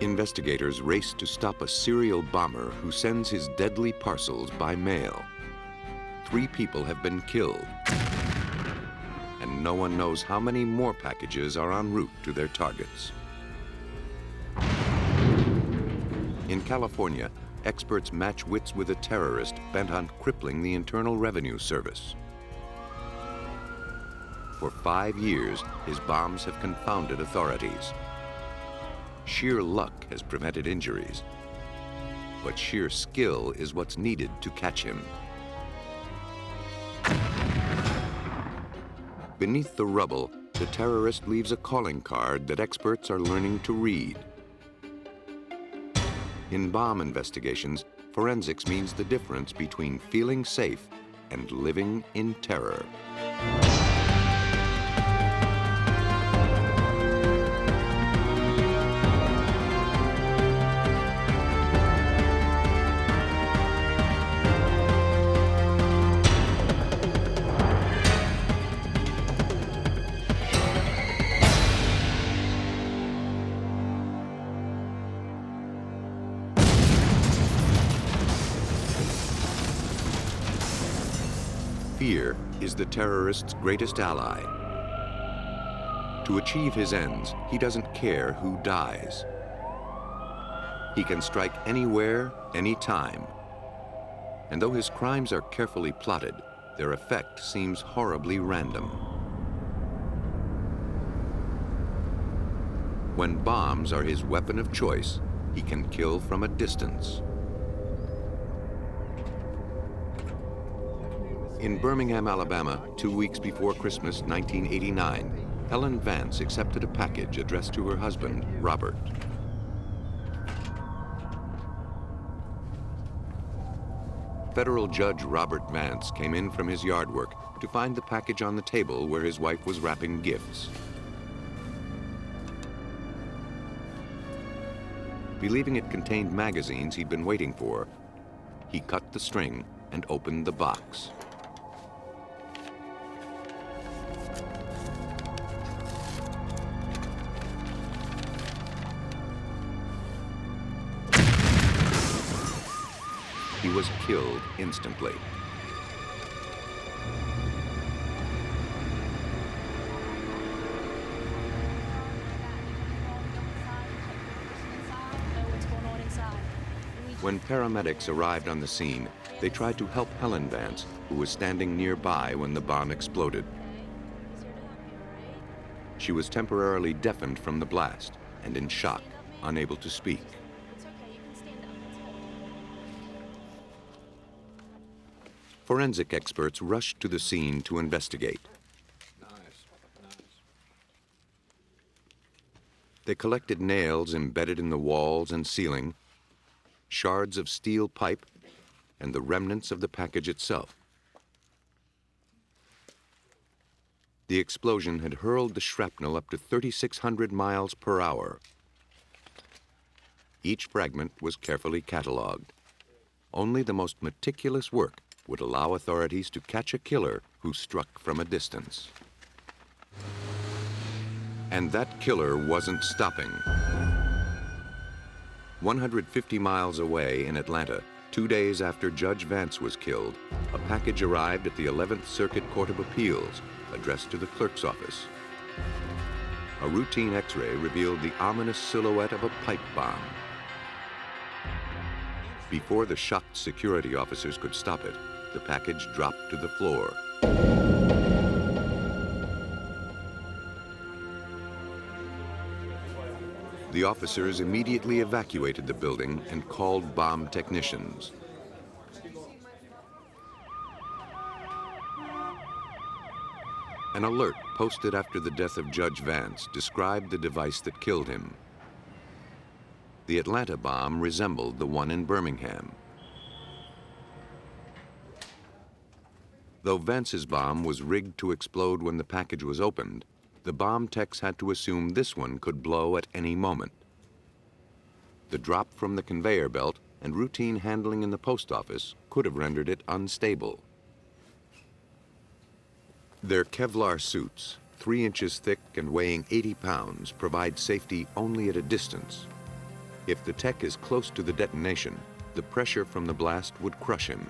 Investigators race to stop a serial bomber who sends his deadly parcels by mail. 3 people have been killed, and no one knows how many more packages are en route to their targets. In California, experts match wits with a terrorist bent on crippling the Internal Revenue Service. For 5 years, his bombs have confounded authorities. Sheer luck has prevented injuries, but sheer skill is what's needed to catch him. Beneath the rubble, the terrorist leaves a calling card that experts are learning to read. In bomb investigations, forensics means the difference between feeling safe and living in terror. Fear is the terrorist's greatest ally. To achieve his ends, he doesn't care who dies. He can strike anywhere, anytime. And though his crimes are carefully plotted, their effect seems horribly random. When bombs are his weapon of choice, he can kill from a distance. In Birmingham, Alabama, 2 weeks before Christmas 1989, Helen Vance accepted a package addressed to her husband, Robert. Federal Judge Robert Vance came in from his yard work to find the package on the table where his wife was wrapping gifts. Believing it contained magazines he'd been waiting for, he cut the string and opened the box. He was killed instantly. When paramedics arrived on the scene, they tried to help Helen Vance, who was standing nearby when the bomb exploded. She was temporarily deafened from the blast and in shock, unable to speak. Forensic experts rushed to the scene to investigate. They collected nails embedded in the walls and ceiling, shards of steel pipe, and the remnants of the package itself. The explosion had hurled the shrapnel up to 3,600 miles per hour. Each fragment was carefully cataloged. Only the most meticulous work would allow authorities to catch a killer who struck from a distance. And that killer wasn't stopping. 150 miles away in Atlanta, 2 days after Judge Vance was killed, a package arrived at the 11th Circuit Court of Appeals, addressed to the clerk's office. A routine X-ray revealed the ominous silhouette of a pipe bomb. Before the shocked security officers could stop it, the package dropped to the floor. The officers immediately evacuated the building and called bomb technicians. An alert posted after the death of Judge Vance described the device that killed him. The Atlanta bomb resembled the one in Birmingham. Though Vance's bomb was rigged to explode when the package was opened, the bomb techs had to assume this one could blow at any moment. The drop from the conveyor belt and routine handling in the post office could have rendered it unstable. Their Kevlar suits, 3 inches thick and weighing 80 pounds, provide safety only at a distance. If the tech is close to the detonation, the pressure from the blast would crush him.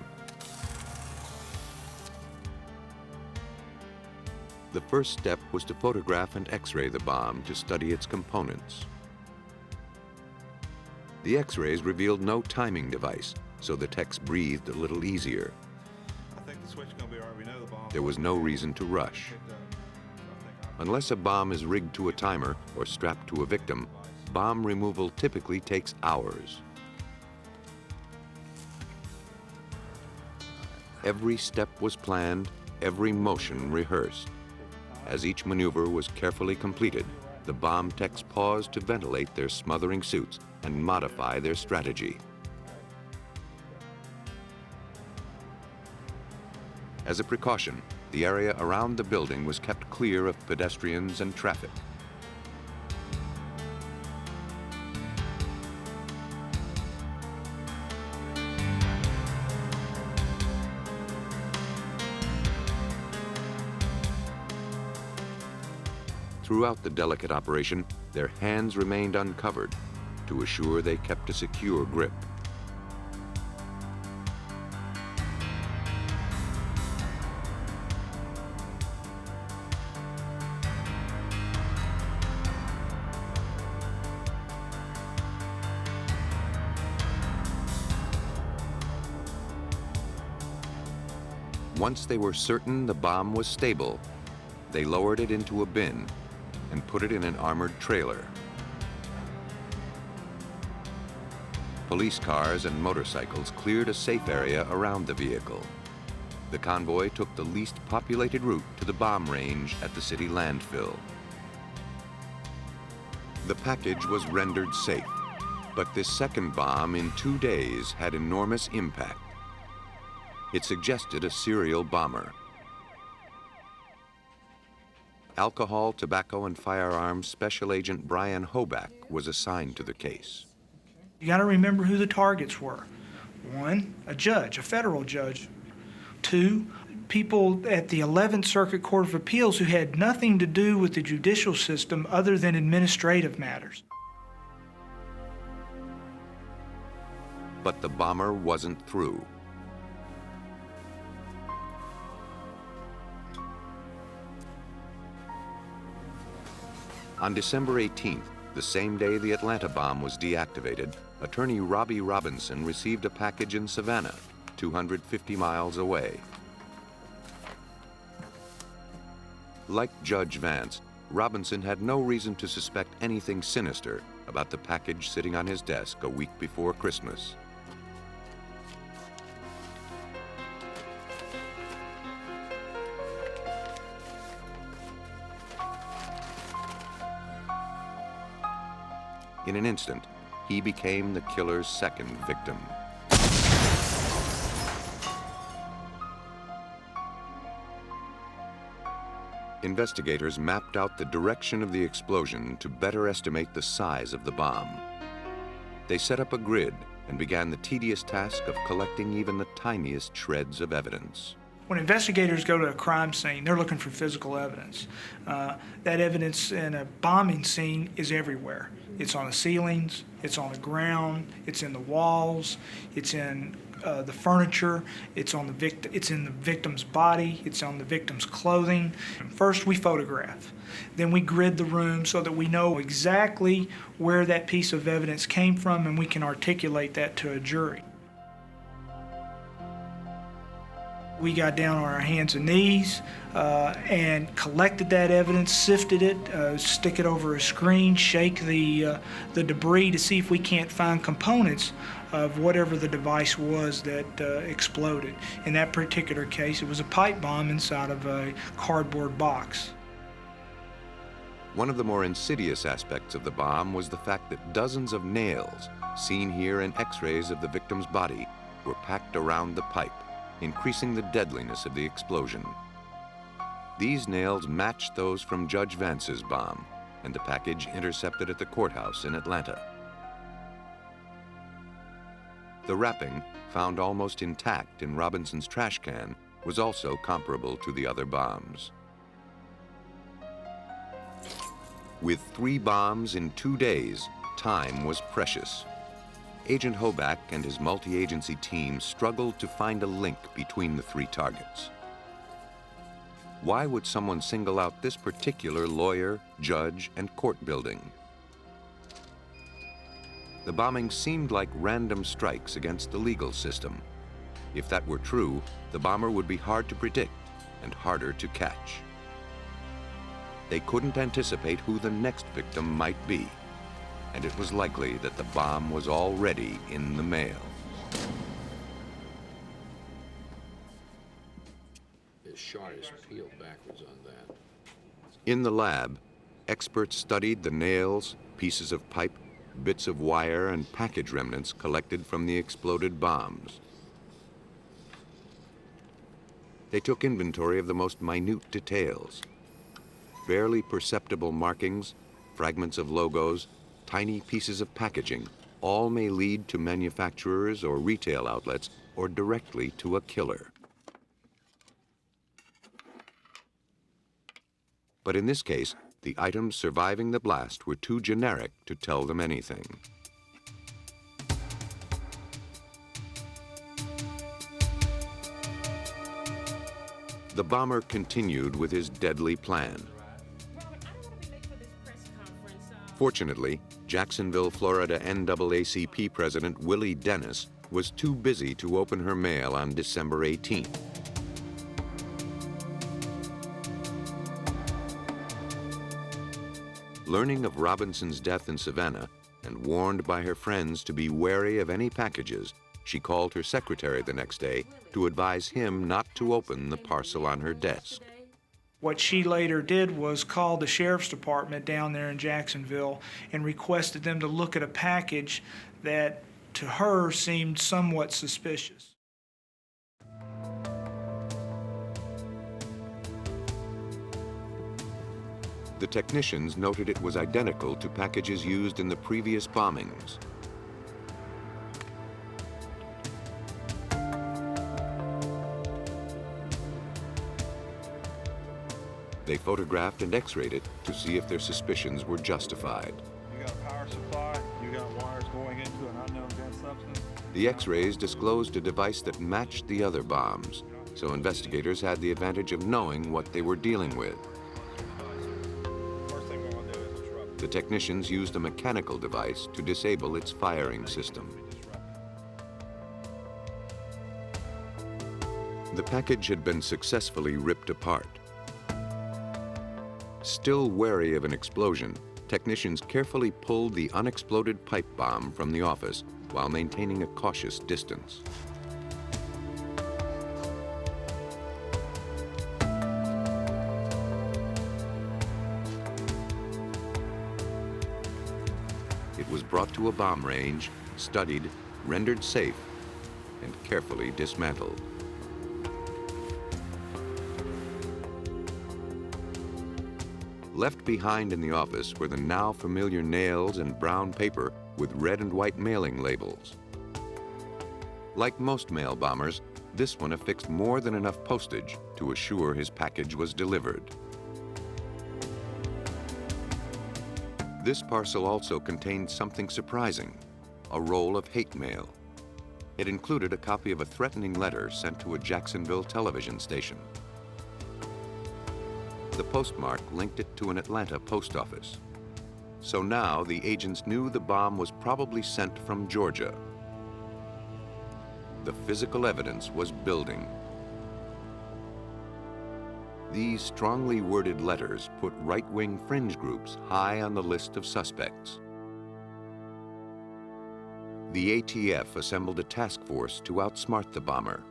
The first step was to photograph and X-ray the bomb to study its components. The X-rays revealed no timing device, so the techs breathed a little easier. I think the switch is going to be all right. We know the bomb. There was no reason to rush. Unless a bomb is rigged to a timer or strapped to a victim, bomb removal typically takes hours. Every step was planned, every motion rehearsed. As each maneuver was carefully completed, the bomb techs paused to ventilate their smothering suits and modify their strategy. As a precaution, the area around the building was kept clear of pedestrians and traffic. Throughout the delicate operation, their hands remained uncovered to assure they kept a secure grip. Once they were certain the bomb was stable, they lowered it into a bin and put it in an armored trailer. Police cars and motorcycles cleared a safe area around the vehicle. The convoy took the least populated route to the bomb range at the city landfill. The package was rendered safe, but this second bomb in 2 days had enormous impact. It suggested a serial bomber. Alcohol, tobacco, and firearms Special Agent Brian Hoback was assigned to the case. You got to remember who the targets were. 1, a judge, a federal judge. 2, people at the 11th Circuit Court of Appeals who had nothing to do with the judicial system other than administrative matters. But the bomber wasn't through. On December 18th, the same day the Atlanta bomb was deactivated, attorney Robbie Robinson received a package in Savannah, 250 miles away. Like Judge Vance, Robinson had no reason to suspect anything sinister about the package sitting on his desk a week before Christmas. In an instant, he became the killer's second victim. Investigators mapped out the direction of the explosion to better estimate the size of the bomb. They set up a grid and began the tedious task of collecting even the tiniest shreds of evidence. When investigators go to a crime scene, they're looking for physical evidence. That evidence in a bombing scene is everywhere. It's on the ceilings, it's on the ground, it's in the walls, it's in the furniture, it's in the victim's body, it's on the victim's clothing. First, we photograph. Then we grid the room so that we know exactly where that piece of evidence came from and we can articulate that to a jury. We got down on our hands and knees and collected that evidence, sifted it, stick it over a screen, shake the debris to see if we can't find components of whatever the device was that exploded. In that particular case, it was a pipe bomb inside of a cardboard box. One of the more insidious aspects of the bomb was the fact that dozens of nails, seen here in X-rays of the victim's body, were packed around the pipe, increasing the deadliness of the explosion. These nails matched those from Judge Vance's bomb and the package intercepted at the courthouse in Atlanta. The wrapping, found almost intact in Robinson's trash can, was also comparable to the other bombs. With 3 bombs in 2 days, time was precious. Agent Hoback and his multi-agency team struggled to find a link between the three targets. Why would someone single out this particular lawyer, judge, and court building? The bombing seemed like random strikes against the legal system. If that were true, the bomber would be hard to predict and harder to catch. They couldn't anticipate who the next victim might be, and it was likely that the bomb was already in the mail. His shot is peeled backwards on that. In the lab, experts studied the nails, pieces of pipe, bits of wire, and package remnants collected from the exploded bombs. They took inventory of the most minute details. Barely perceptible markings, fragments of logos, tiny pieces of packaging, all may lead to manufacturers or retail outlets or directly to a killer. But in this case, the items surviving the blast were too generic to tell them anything. The bomber continued with his deadly plan. Fortunately, Jacksonville, Florida NAACP President Willie Dennis was too busy to open her mail on December 18th. Learning of Robinson's death in Savannah and warned by her friends to be wary of any packages, she called her secretary the next day to advise him not to open the parcel on her desk. What she later did was call the sheriff's department down there in Jacksonville and requested them to look at a package that to her seemed somewhat suspicious. The technicians noted it was identical to packages used in the previous bombings. They photographed and x-rayed it to see if their suspicions were justified. You got a power supply, you got wires going into an unknown dense substance. The x-rays disclosed a device that matched the other bombs, so investigators had the advantage of knowing what they were dealing with. First thing we want to do is disrupt. The technicians used a mechanical device to disable its firing system. The package had been successfully ripped apart. Still wary of an explosion, technicians carefully pulled the unexploded pipe bomb from the office while maintaining a cautious distance. It was brought to a bomb range, studied, rendered safe, and carefully dismantled. Left behind in the office were the now familiar nails and brown paper with red and white mailing labels. Like most mail bombers, this one affixed more than enough postage to assure his package was delivered. This parcel also contained something surprising, a roll of hate mail. It included a copy of a threatening letter sent to a Jacksonville television station. The postmark linked it to an Atlanta post office. So now the agents knew the bomb was probably sent from Georgia. The physical evidence was building. These strongly worded letters put right-wing fringe groups high on the list of suspects. The ATF assembled a task force to outsmart the bomber.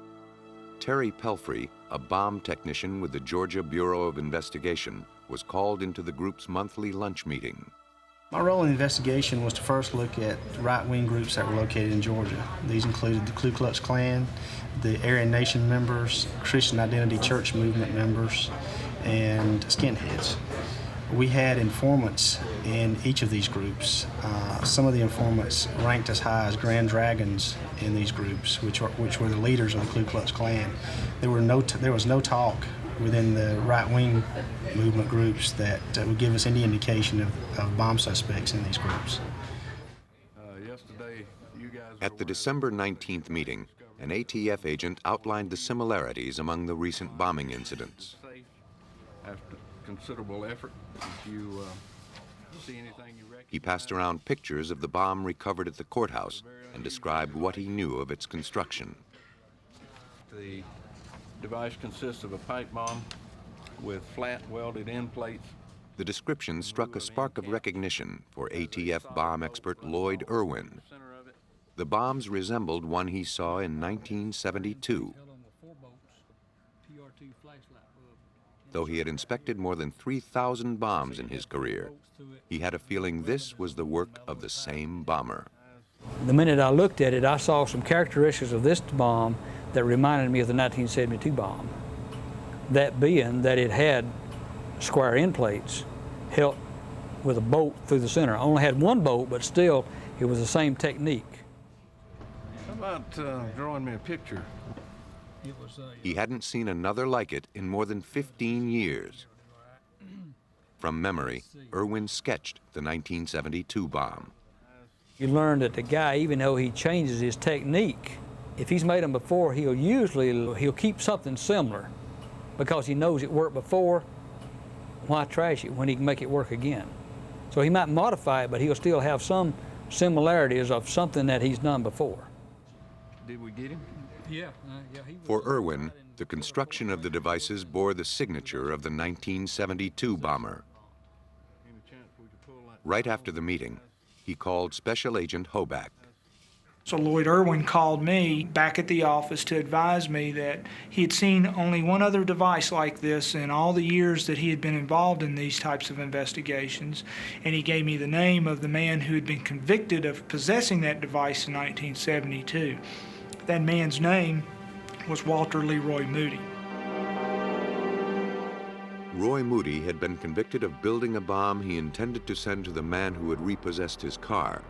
Terry Pelfrey, a bomb technician with the Georgia Bureau of Investigation, was called into the group's monthly lunch meeting. My role in the investigation was to first look at right-wing groups that were located in Georgia. These included the Ku Klux Klan, the Aryan Nation members, Christian Identity Church Movement members, and skinheads. We had informants in each of these groups. Some of the informants ranked as high as Grand Dragons in these groups, which were the leaders of the Ku Klux Klan. There was no talk within the right-wing movement groups that would give us any indication of bomb suspects in these groups. At the December 19th meeting, an ATF agent outlined the similarities among the recent bombing incidents. After considerable effort, did you see anything you recognize? He passed around pictures of the bomb recovered at the courthouse and described what he knew of its construction. The device consists of a pipe bomb with flat welded end plates. The description struck a spark of recognition for ATF bomb expert Lloyd Irwin. The bombs resembled one he saw in 1972. Though he had inspected more than 3,000 bombs in his career, he had a feeling this was the work of the same bomber. The minute I looked at it, I saw some characteristics of this bomb that reminded me of the 1972 bomb. That being that it had square end plates held with a bolt through the center. I only had one bolt, but still it was the same technique. How about drawing me a picture? He hadn't seen another like it in more than 15 years. From memory, Irwin sketched the 1972 bomb. You learn that the guy, even though he changes his technique, if he's made them before, he'll keep something similar because he knows it worked before. Why trash it when he can make it work again? So he might modify it, but he'll still have some similarities of something that he's done before. Did we get him? Yeah. For Irwin, the construction of the devices bore the signature of the 1972 bomber. Right after the meeting, he called Special Agent Hoback. So Lloyd Irwin called me back at the office to advise me that he had seen only one other device like this in all the years that he had been involved in these types of investigations, and he gave me the name of the man who had been convicted of possessing that device in 1972. That man's name was Walter Leroy Moody. Roy Moody had been convicted of building a bomb he intended to send to the man who had repossessed his car.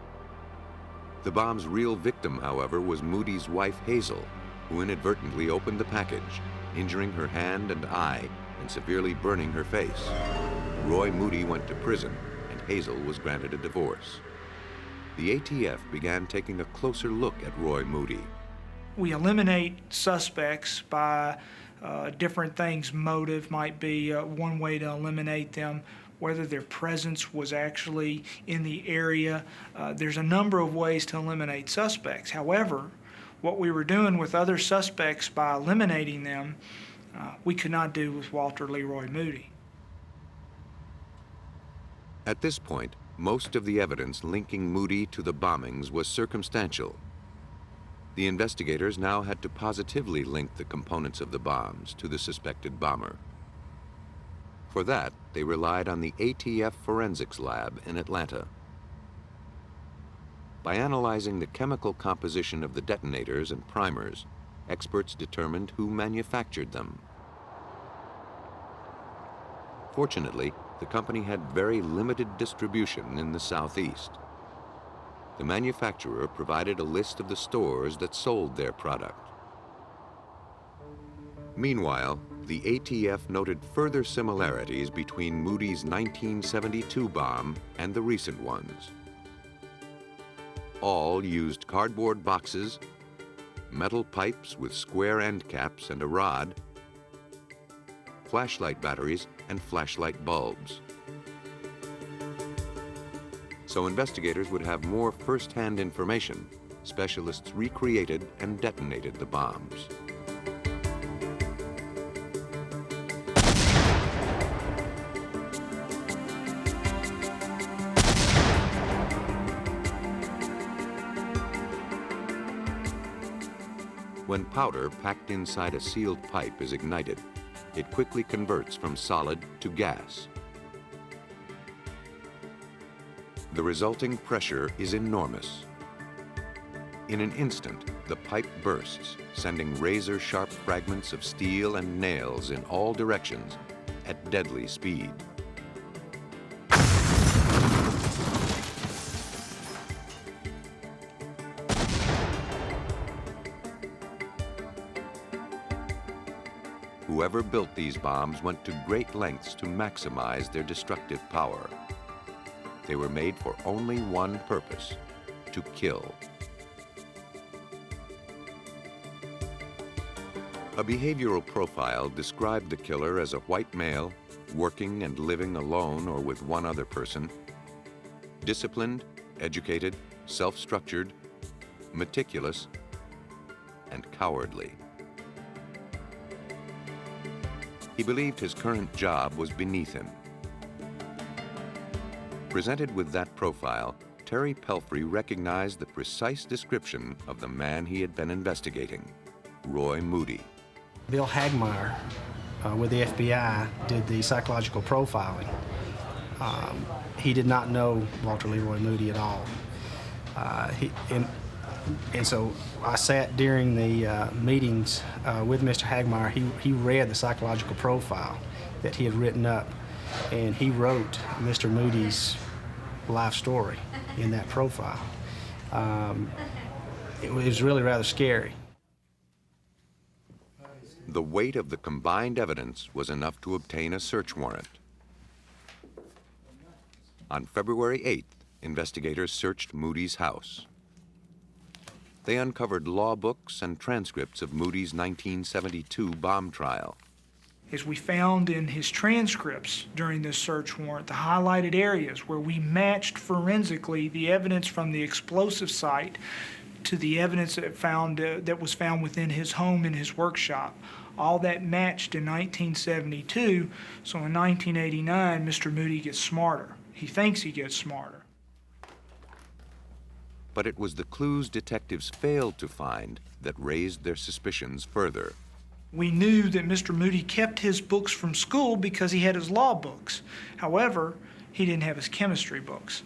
The bomb's real victim, however, was Moody's wife, Hazel, who inadvertently opened the package, injuring her hand and eye and severely burning her face. Roy Moody went to prison, and Hazel was granted a divorce. The ATF began taking a closer look at Roy Moody. We eliminate suspects by different things. Motive might be one way to eliminate them, whether their presence was actually in the area. There's a number of ways to eliminate suspects. However, what we were doing with other suspects by eliminating them, we could not do with Walter Leroy Moody. At this point, most of the evidence linking Moody to the bombings was circumstantial. The investigators now had to positively link the components of the bombs to the suspected bomber. For that, they relied on the ATF Forensics Lab in Atlanta. By analyzing the chemical composition of the detonators and primers, experts determined who manufactured them. Fortunately, the company had very limited distribution in the Southeast. The manufacturer provided a list of the stores that sold their product. Meanwhile, the ATF noted further similarities between Moody's 1972 bomb and the recent ones. All used cardboard boxes, metal pipes with square end caps and a rod, flashlight batteries, and flashlight bulbs. So investigators would have more first-hand information. Specialists recreated and detonated the bombs. When powder packed inside a sealed pipe is ignited, it quickly converts from solid to gas. The resulting pressure is enormous. In an instant, the pipe bursts, sending razor-sharp fragments of steel and nails in all directions at deadly speed. Whoever built these bombs went to great lengths to maximize their destructive power. They were made for only one purpose: to kill. A behavioral profile described the killer as a white male, working and living alone or with one other person, disciplined, educated, self-structured, meticulous, and cowardly. He believed his current job was beneath him. Presented with that profile, Terry Pelfrey recognized the precise description of the man he had been investigating, Roy Moody. Bill Hagmeyer with the FBI did the psychological profiling. He did not know Walter Leroy Moody at all. And so I sat during the meetings with Mr. Hagmeyer. He read the psychological profile that he had written up, and he wrote Mr. Moody's life story in that profile. It was really rather scary. The weight of the combined evidence was enough to obtain a search warrant. On February 8th, investigators searched Moody's house. They uncovered law books and transcripts of Moody's 1972 bomb trial. As we found in his transcripts during this search warrant, the highlighted areas where we matched forensically the evidence from the explosive site to the evidence that was found within his home and his workshop. All that matched in 1972, so in 1989, Mr. Moody gets smarter. He thinks he gets smarter. But it was the clues detectives failed to find that raised their suspicions further. We knew that Mr. Moody kept his books from school because he had his law books. However, he didn't have his chemistry books.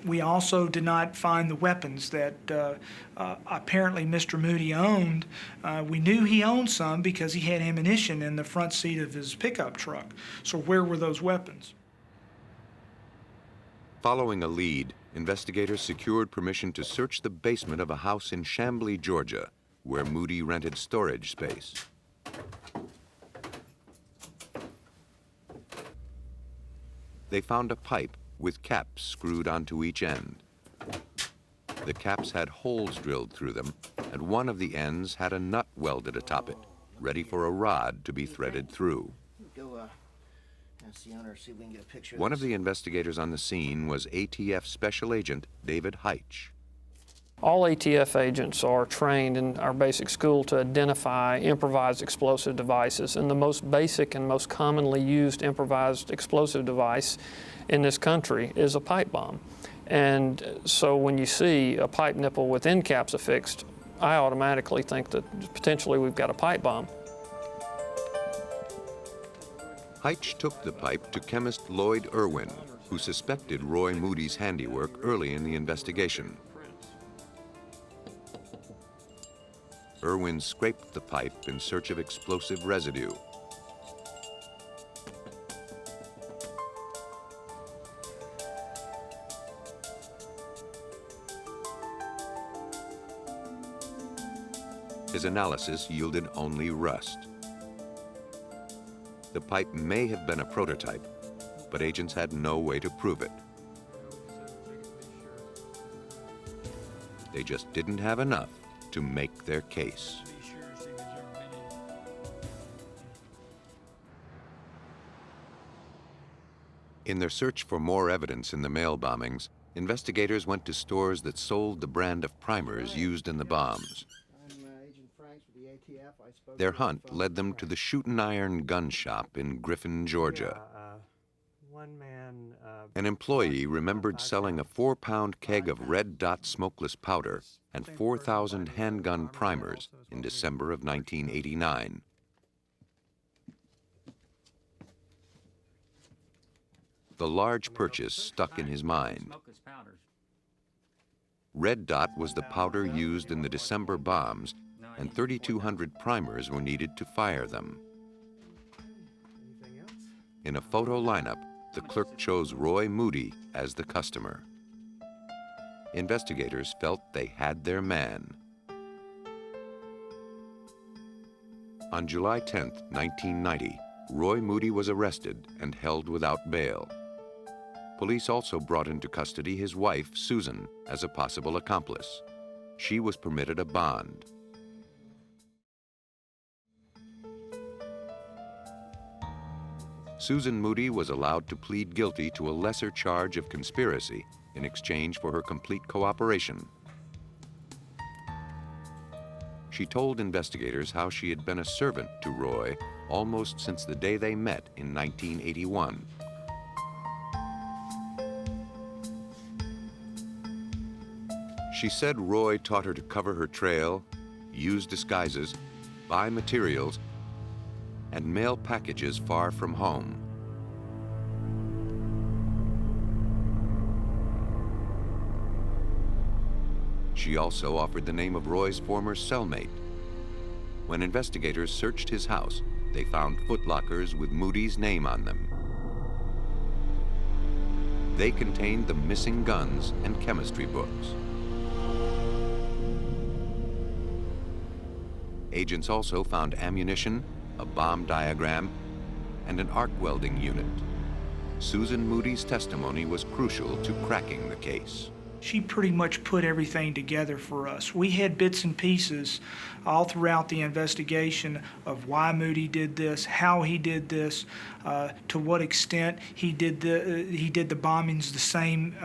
We also did not find the weapons that apparently Mr. Moody owned. We knew he owned some because he had ammunition in the front seat of his pickup truck. So where were those weapons? Following a lead, investigators secured permission to search the basement of a house in Chamblee, Georgia, where Moody rented storage space. They found a pipe with caps screwed onto each end. The caps had holes drilled through them, and one of the ends had a nut welded atop it, ready for a rod to be threaded through. One of the investigators on the scene was ATF Special Agent David Hicks. All ATF agents are trained in our basic school to identify improvised explosive devices, and the most basic and most commonly used improvised explosive device in this country is a pipe bomb. And so when you see a pipe nipple with end caps affixed, I automatically think that potentially we've got a pipe bomb. Hicks took the pipe to chemist Lloyd Irwin, who suspected Roy Moody's handiwork early in the investigation. Irwin scraped the pipe in search of explosive residue. His analysis yielded only rust. The pipe may have been a prototype, but agents had no way to prove it. They just didn't have enough to make their case. In their search for more evidence in the mail bombings, investigators went to stores that sold the brand of primers used in the bombs. Their hunt led them to the Shootin' Iron gun shop in Griffin, Georgia. An employee remembered selling a 4-pound keg of Red Dot smokeless powder and 4,000 handgun primers in December of 1989. The large purchase stuck in his mind. Red Dot was the powder used in the December bombs, and 3,200 primers were needed to fire them. In a photo lineup, the clerk chose Roy Moody as the customer. Investigators felt they had their man. On July 10, 1990, Roy Moody was arrested and held without bail. Police also brought into custody his wife, Susan, as a possible accomplice. She was permitted a bond. Susan Moody was allowed to plead guilty to a lesser charge of conspiracy in exchange for her complete cooperation. She told investigators how she had been a servant to Roy almost since the day they met in 1981. She said Roy taught her to cover her trail, use disguises, buy materials, and mail packages far from home. She also offered the name of Roy's former cellmate. When investigators searched his house, they found footlockers with Moody's name on them. They contained the missing guns and chemistry books. Agents also found ammunition, a bomb diagram, and an arc welding unit. Susan Moody's testimony was crucial to cracking the case. She pretty much put everything together for us. We had bits and pieces all throughout the investigation of why Moody did this, how he did this, to what extent he did the bombings the same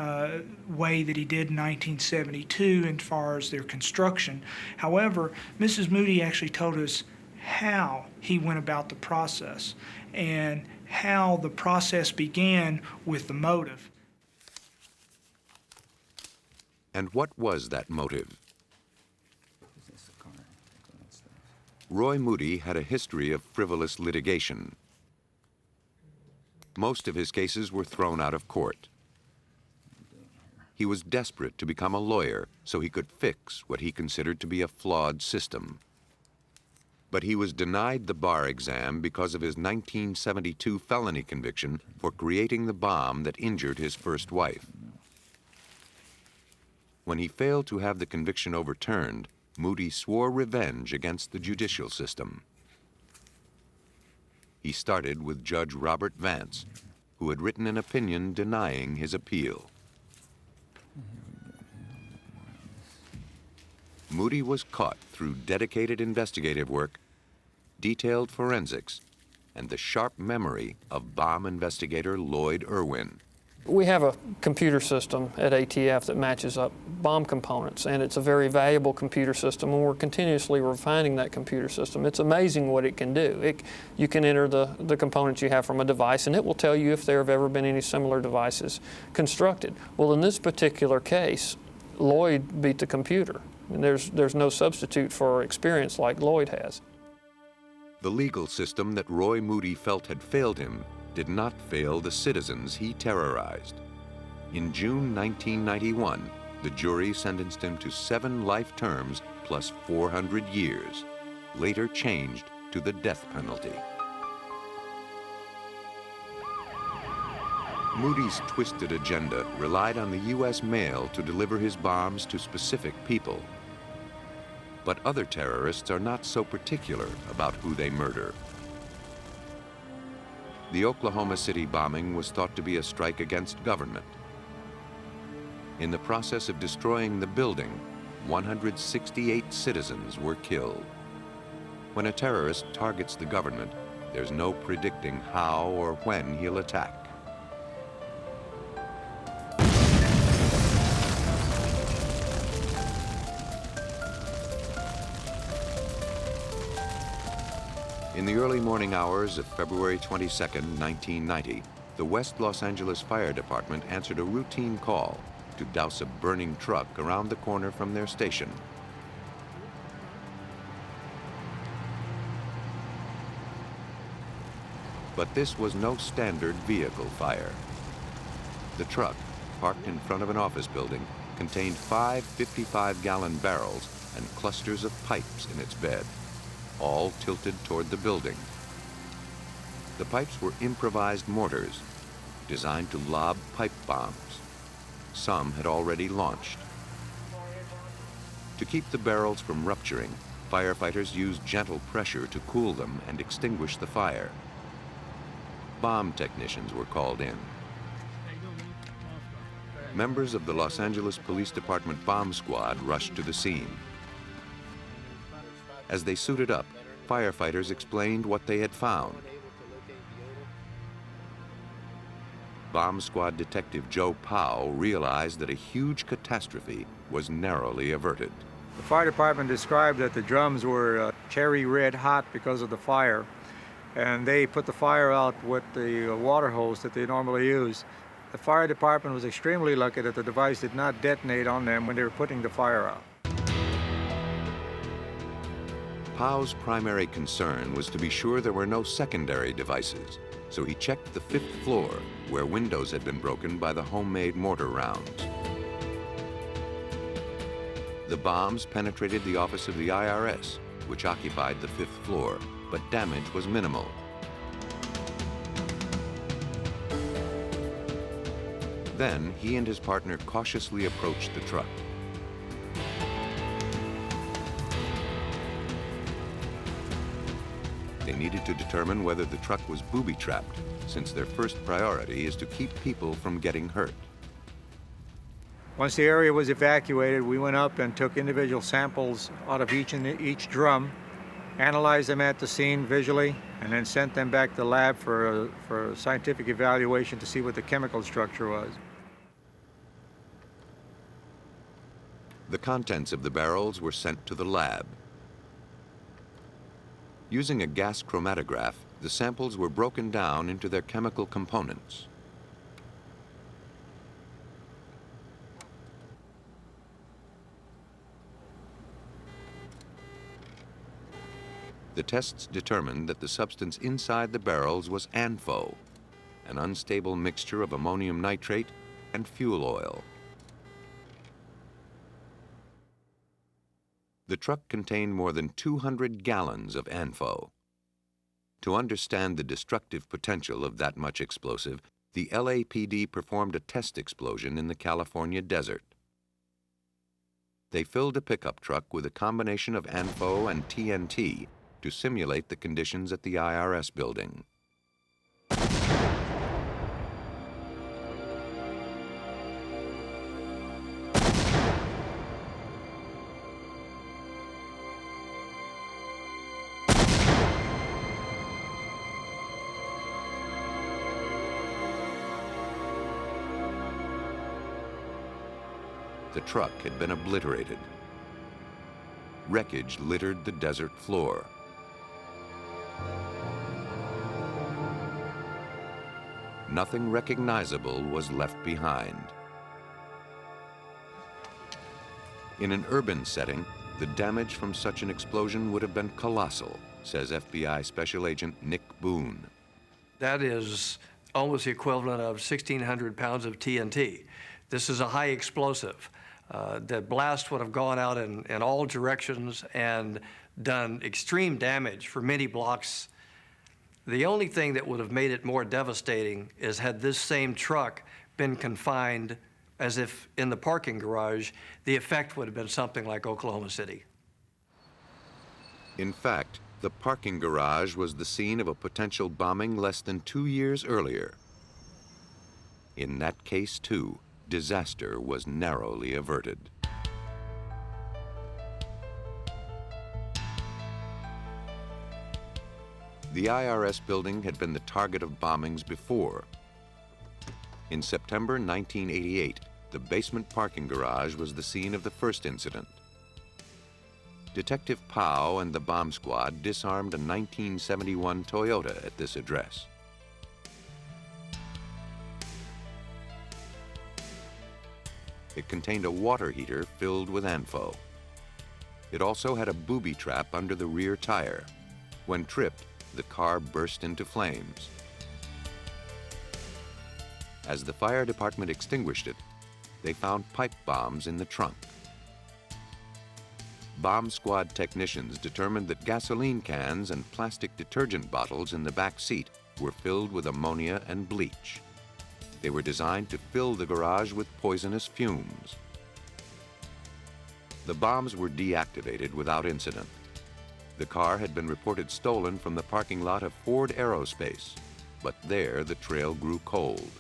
way that he did in 1972 as far as their construction. However, Mrs. Moody actually told us how he went about the process and how the process began with the motive. And what was that motive? Roy Moody had a history of frivolous litigation. Most of his cases were thrown out of court. He was desperate to become a lawyer so he could fix what he considered to be a flawed system. But he was denied the bar exam because of his 1972 felony conviction for creating the bomb that injured his first wife. When he failed to have the conviction overturned, Moody swore revenge against the judicial system. He started with Judge Robert Vance, who had written an opinion denying his appeal. Moody was caught through dedicated investigative work, detailed forensics, and the sharp memory of bomb investigator Lloyd Irwin. We have a computer system at ATF that matches up bomb components, and it's a very valuable computer system, and we're continuously refining that computer system. It's amazing what it can do. You can enter the components you have from a device, and it will tell you if there have ever been any similar devices constructed. Well, in this particular case, Lloyd beat the computer, and there's no substitute for experience like Lloyd has. The legal system that Roy Moody felt had failed him did not fail the citizens he terrorized. In June 1991, the jury sentenced him to 7 life terms plus 400 years, later changed to the death penalty. Moody's twisted agenda relied on the U.S. mail to deliver his bombs to specific people. But other terrorists are not so particular about who they murder. The Oklahoma City bombing was thought to be a strike against government. In the process of destroying the building, 168 citizens were killed. When a terrorist targets the government, there's no predicting how or when he'll attack. In the early morning hours of February 22, 1990, the West Los Angeles Fire Department answered a routine call to douse a burning truck around the corner from their station. But this was no standard vehicle fire. The truck, parked in front of an office building, contained 5 55-gallon barrels and clusters of pipes in its bed, all tilted toward the building. The pipes were improvised mortars designed to lob pipe bombs. Some had already launched. To keep the barrels from rupturing, firefighters used gentle pressure to cool them and extinguish the fire. Bomb technicians were called in. Members of the Los Angeles Police Department bomb squad rushed to the scene. As they suited up, firefighters explained what they had found. bomb squad detective Joe Powell realized that a huge catastrophe was narrowly averted. The fire department described that the drums were cherry red hot because of the fire, and they put the fire out with the water hose that they normally use. The fire department was extremely lucky that the device did not detonate on them when they were putting the fire out. Powell's primary concern was to be sure there were no secondary devices, so he checked the 5th floor, where windows had been broken by the homemade mortar rounds. The bombs penetrated the office of the IRS, which occupied the 5th floor, but damage was minimal. Then he and his partner cautiously approached the truck. They needed to determine whether the truck was booby-trapped, since their first priority is to keep people from getting hurt. Once the area was evacuated, we went up and took individual samples out of each drum, analyzed them at the scene visually, and then sent them back to the lab for a scientific evaluation to see what the chemical structure was. The contents of the barrels were sent to the lab. Using a gas chromatograph, the samples were broken down into their chemical components. The tests determined that the substance inside the barrels was ANFO, an unstable mixture of ammonium nitrate and fuel oil. The truck contained more than 200 gallons of ANFO. To understand the destructive potential of that much explosive, the LAPD performed a test explosion in the California desert. They filled a pickup truck with a combination of ANFO and TNT to simulate the conditions at the IRS building. The truck had been obliterated. Wreckage littered the desert floor. Nothing recognizable was left behind. In an urban setting, the damage from such an explosion would have been colossal, says FBI Special Agent Nick Boone. That is almost the equivalent of 1,600 pounds of TNT. This is a high explosive. The blast would have gone out in all directions and done extreme damage for many blocks. The only thing that would have made it more devastating is had this same truck been confined as if in the parking garage, the effect would have been something like Oklahoma City. In fact, the parking garage was the scene of a potential bombing less than 2 years earlier. In that case, too, disaster was narrowly averted. The IRS building had been the target of bombings before. In September 1988, the basement parking garage was the scene of the first incident. Detective Powell and the bomb squad disarmed a 1971 Toyota at this address. It contained a water heater filled with ANFO. It also had a booby trap under the rear tire. When tripped, the car burst into flames. As the fire department extinguished it, they found pipe bombs in the trunk. Bomb squad technicians determined that gasoline cans and plastic detergent bottles in the back seat were filled with ammonia and bleach. They were designed to fill the garage with poisonous fumes. The bombs were deactivated without incident. The car had been reported stolen from the parking lot of Ford Aerospace, but there the trail grew cold.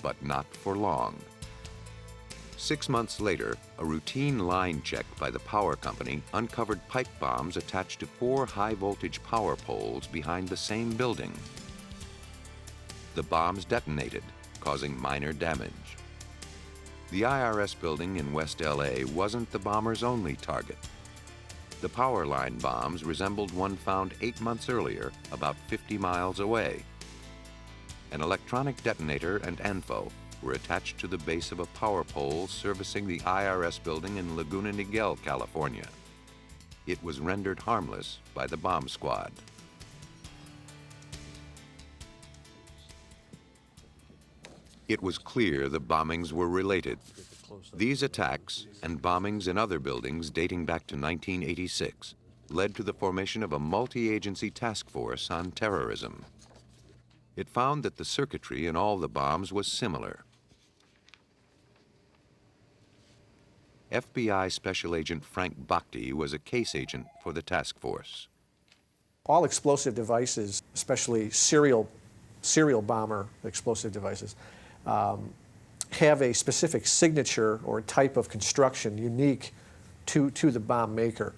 But not for long. 6 months later, a routine line check by the power company uncovered pipe bombs attached to 4 high-voltage power poles behind the same building. the bombs detonated, causing minor damage. The IRS building in West LA wasn't the bomber's only target. The power line bombs resembled one found 8 months earlier, about 50 miles away. An electronic detonator and ANFO were attached to the base of a power pole servicing the IRS building in Laguna Niguel, California. It was rendered harmless by the bomb squad. It was clear the bombings were related. These attacks and bombings in other buildings dating back to 1986 led to the formation of a multi-agency task force on terrorism. It found that the circuitry in all the bombs was similar. FBI Special Agent Frank Bhakti was a case agent for the task force. All explosive devices, especially serial bomber explosive devices, have a specific signature or type of construction unique to the bomb maker.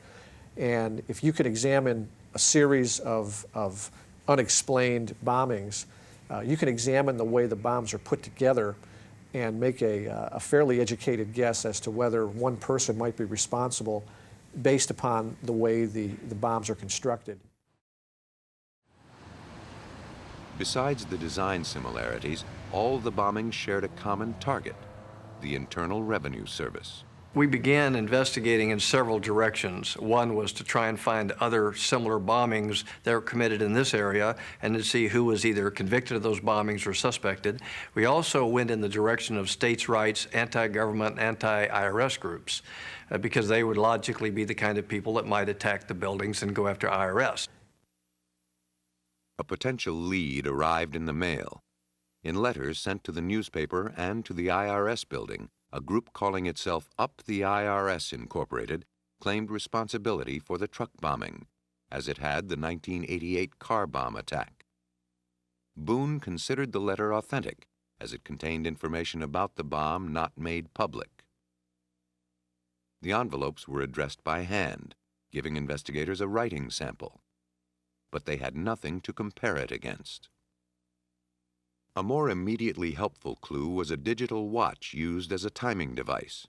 And if you could examine a series of unexplained bombings, you can examine the way the bombs are put together and make a fairly educated guess as to whether one person might be responsible based upon the way the bombs are constructed. Besides the design similarities, all the bombings shared a common target, the Internal Revenue Service. We began investigating in several directions. One was to try and find other similar bombings that were committed in this area and to see who was either convicted of those bombings or suspected. We also went in the direction of states' rights, anti-government, anti-IRS groups, because they would logically be the kind of people that might attack the buildings and go after IRS. A potential lead arrived in the mail. In letters sent to the newspaper and to the IRS building, a group calling itself Up the IRS Incorporated claimed responsibility for the truck bombing, as it had the 1988 car bomb attack. Boone considered the letter authentic, as it contained information about the bomb not made public. The envelopes were addressed by hand, giving investigators a writing sample, but they had nothing to compare it against. A more immediately helpful clue was a digital watch used as a timing device.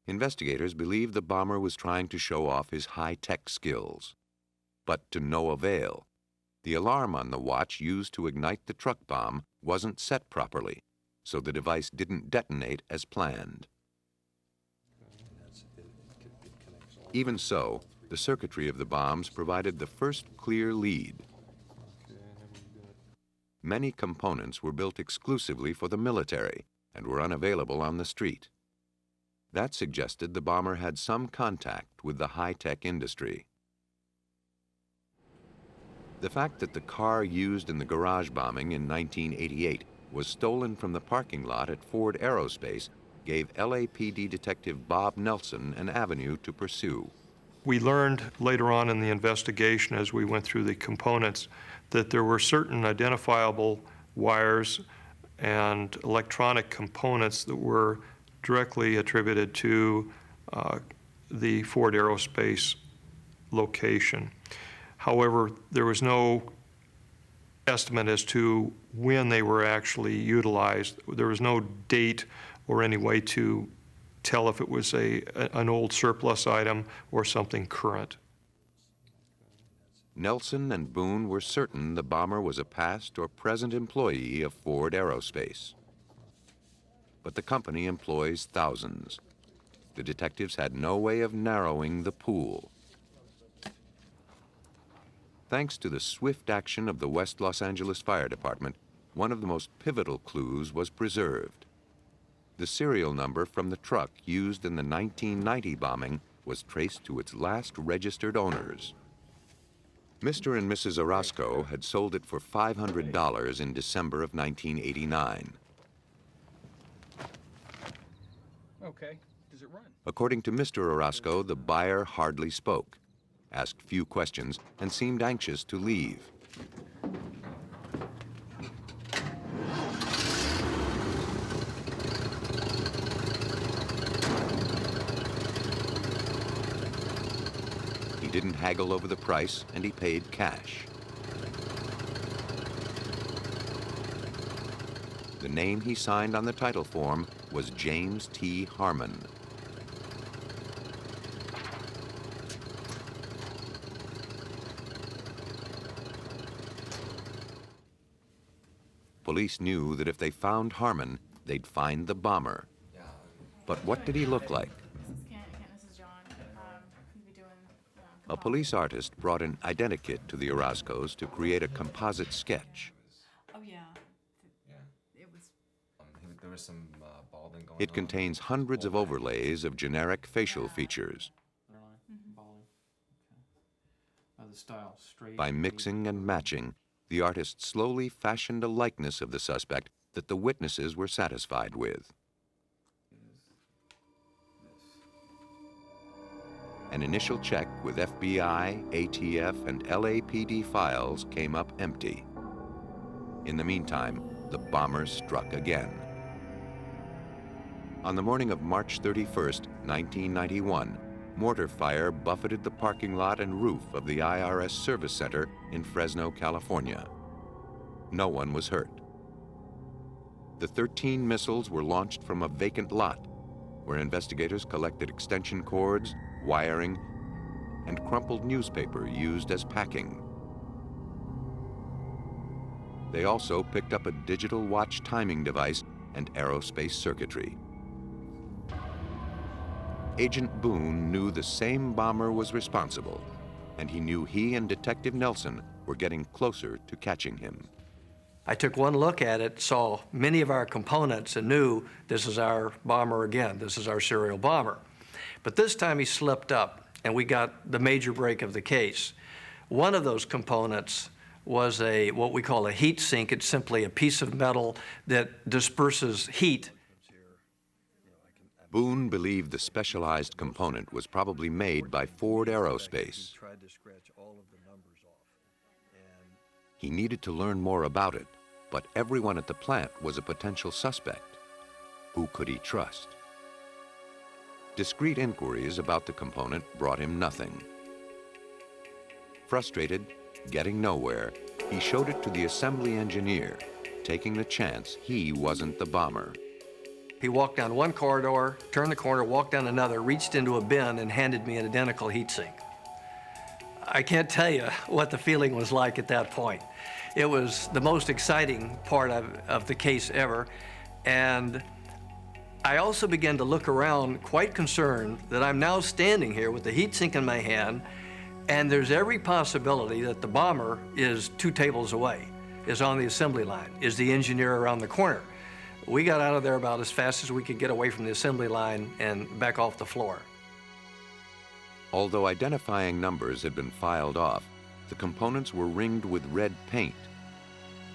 Investigators believed the bomber was trying to show off his high-tech skills, but to no avail. The alarm on the watch used to ignite the truck bomb wasn't set properly, so the device didn't detonate as planned. Even so, the circuitry of the bombs provided the first clear lead. Many components were built exclusively for the military and were unavailable on the street. That suggested the bomber had some contact with the high-tech industry. The fact that the car used in the garage bombing in 1988 was stolen from the parking lot at Ford Aerospace gave LAPD Detective Bob Nelson an avenue to pursue. We learned later on in the investigation, as we went through the components, that there were certain identifiable wires and electronic components that were directly attributed to the Ford Aerospace location. However, there was no estimate as to when they were actually utilized. There was no date or any way to tell if it was an old surplus item or something current. Nelson and Boone were certain the bomber was a past or present employee of Ford Aerospace. But the company employs thousands. The detectives had no way of narrowing the pool. Thanks to the swift action of the West Los Angeles Fire Department, one of the most pivotal clues was preserved. The serial number from the truck used in the 1990 bombing was traced to its last registered owners. Mr. and Mrs. Orozco had sold it for $500 in December of 1989. Okay, does it run? According to Mr. Orozco, the buyer hardly spoke, asked few questions, and seemed anxious to leave. He didn't haggle over the price, and he paid cash. The name he signed on the title form was James T. Harmon. Police knew that if they found Harmon, they'd find the bomber. But what did he look like? A police artist brought an identikit to the Orozcos to create a composite sketch. Oh yeah. It was. There was some balding going on. It contains hundreds of overlays of generic facial features. The style, straight. By mixing and matching, the artist slowly fashioned a likeness of the suspect that the witnesses were satisfied with. An initial check with FBI, ATF, and LAPD files came up empty. In the meantime, the bomber struck again. On the morning of March 31st, 1991, mortar fire buffeted the parking lot and roof of the IRS Service Center in Fresno, California. No one was hurt. The 13 missiles were launched from a vacant lot, where investigators collected extension cords, wiring, and crumpled newspaper used as packing. They also picked up a digital watch timing device and aerospace circuitry. Agent Boone knew the same bomber was responsible, and he knew he and Detective Nelson were getting closer to catching him. I took one look at it, saw many of our components, and knew this is our bomber again. This is our serial bomber. But this time he slipped up, and we got the major break of the case. One of those components was what we call a heat sink. It's simply a piece of metal that disperses heat. Boone believed the specialized component was probably made by Ford Aerospace. He needed to learn more about it, but everyone at the plant was a potential suspect. Who could he trust? Discreet inquiries about the component brought him nothing. Frustrated, getting nowhere, he showed it to the assembly engineer, taking the chance he wasn't the bomber. He walked down one corridor, turned the corner, walked down another, reached into a bin, and handed me an identical heat sink. I can't tell you what the feeling was like at that point. It was the most exciting part of the case ever, and I also began to look around quite concerned that I'm now standing here with the heat sink in my hand, and there's every possibility that the bomber is 2 tables away, is on the assembly line, is the engineer around the corner. We got out of there about as fast as we could get away from the assembly line and back off the floor. Although identifying numbers had been filed off, the components were ringed with red paint.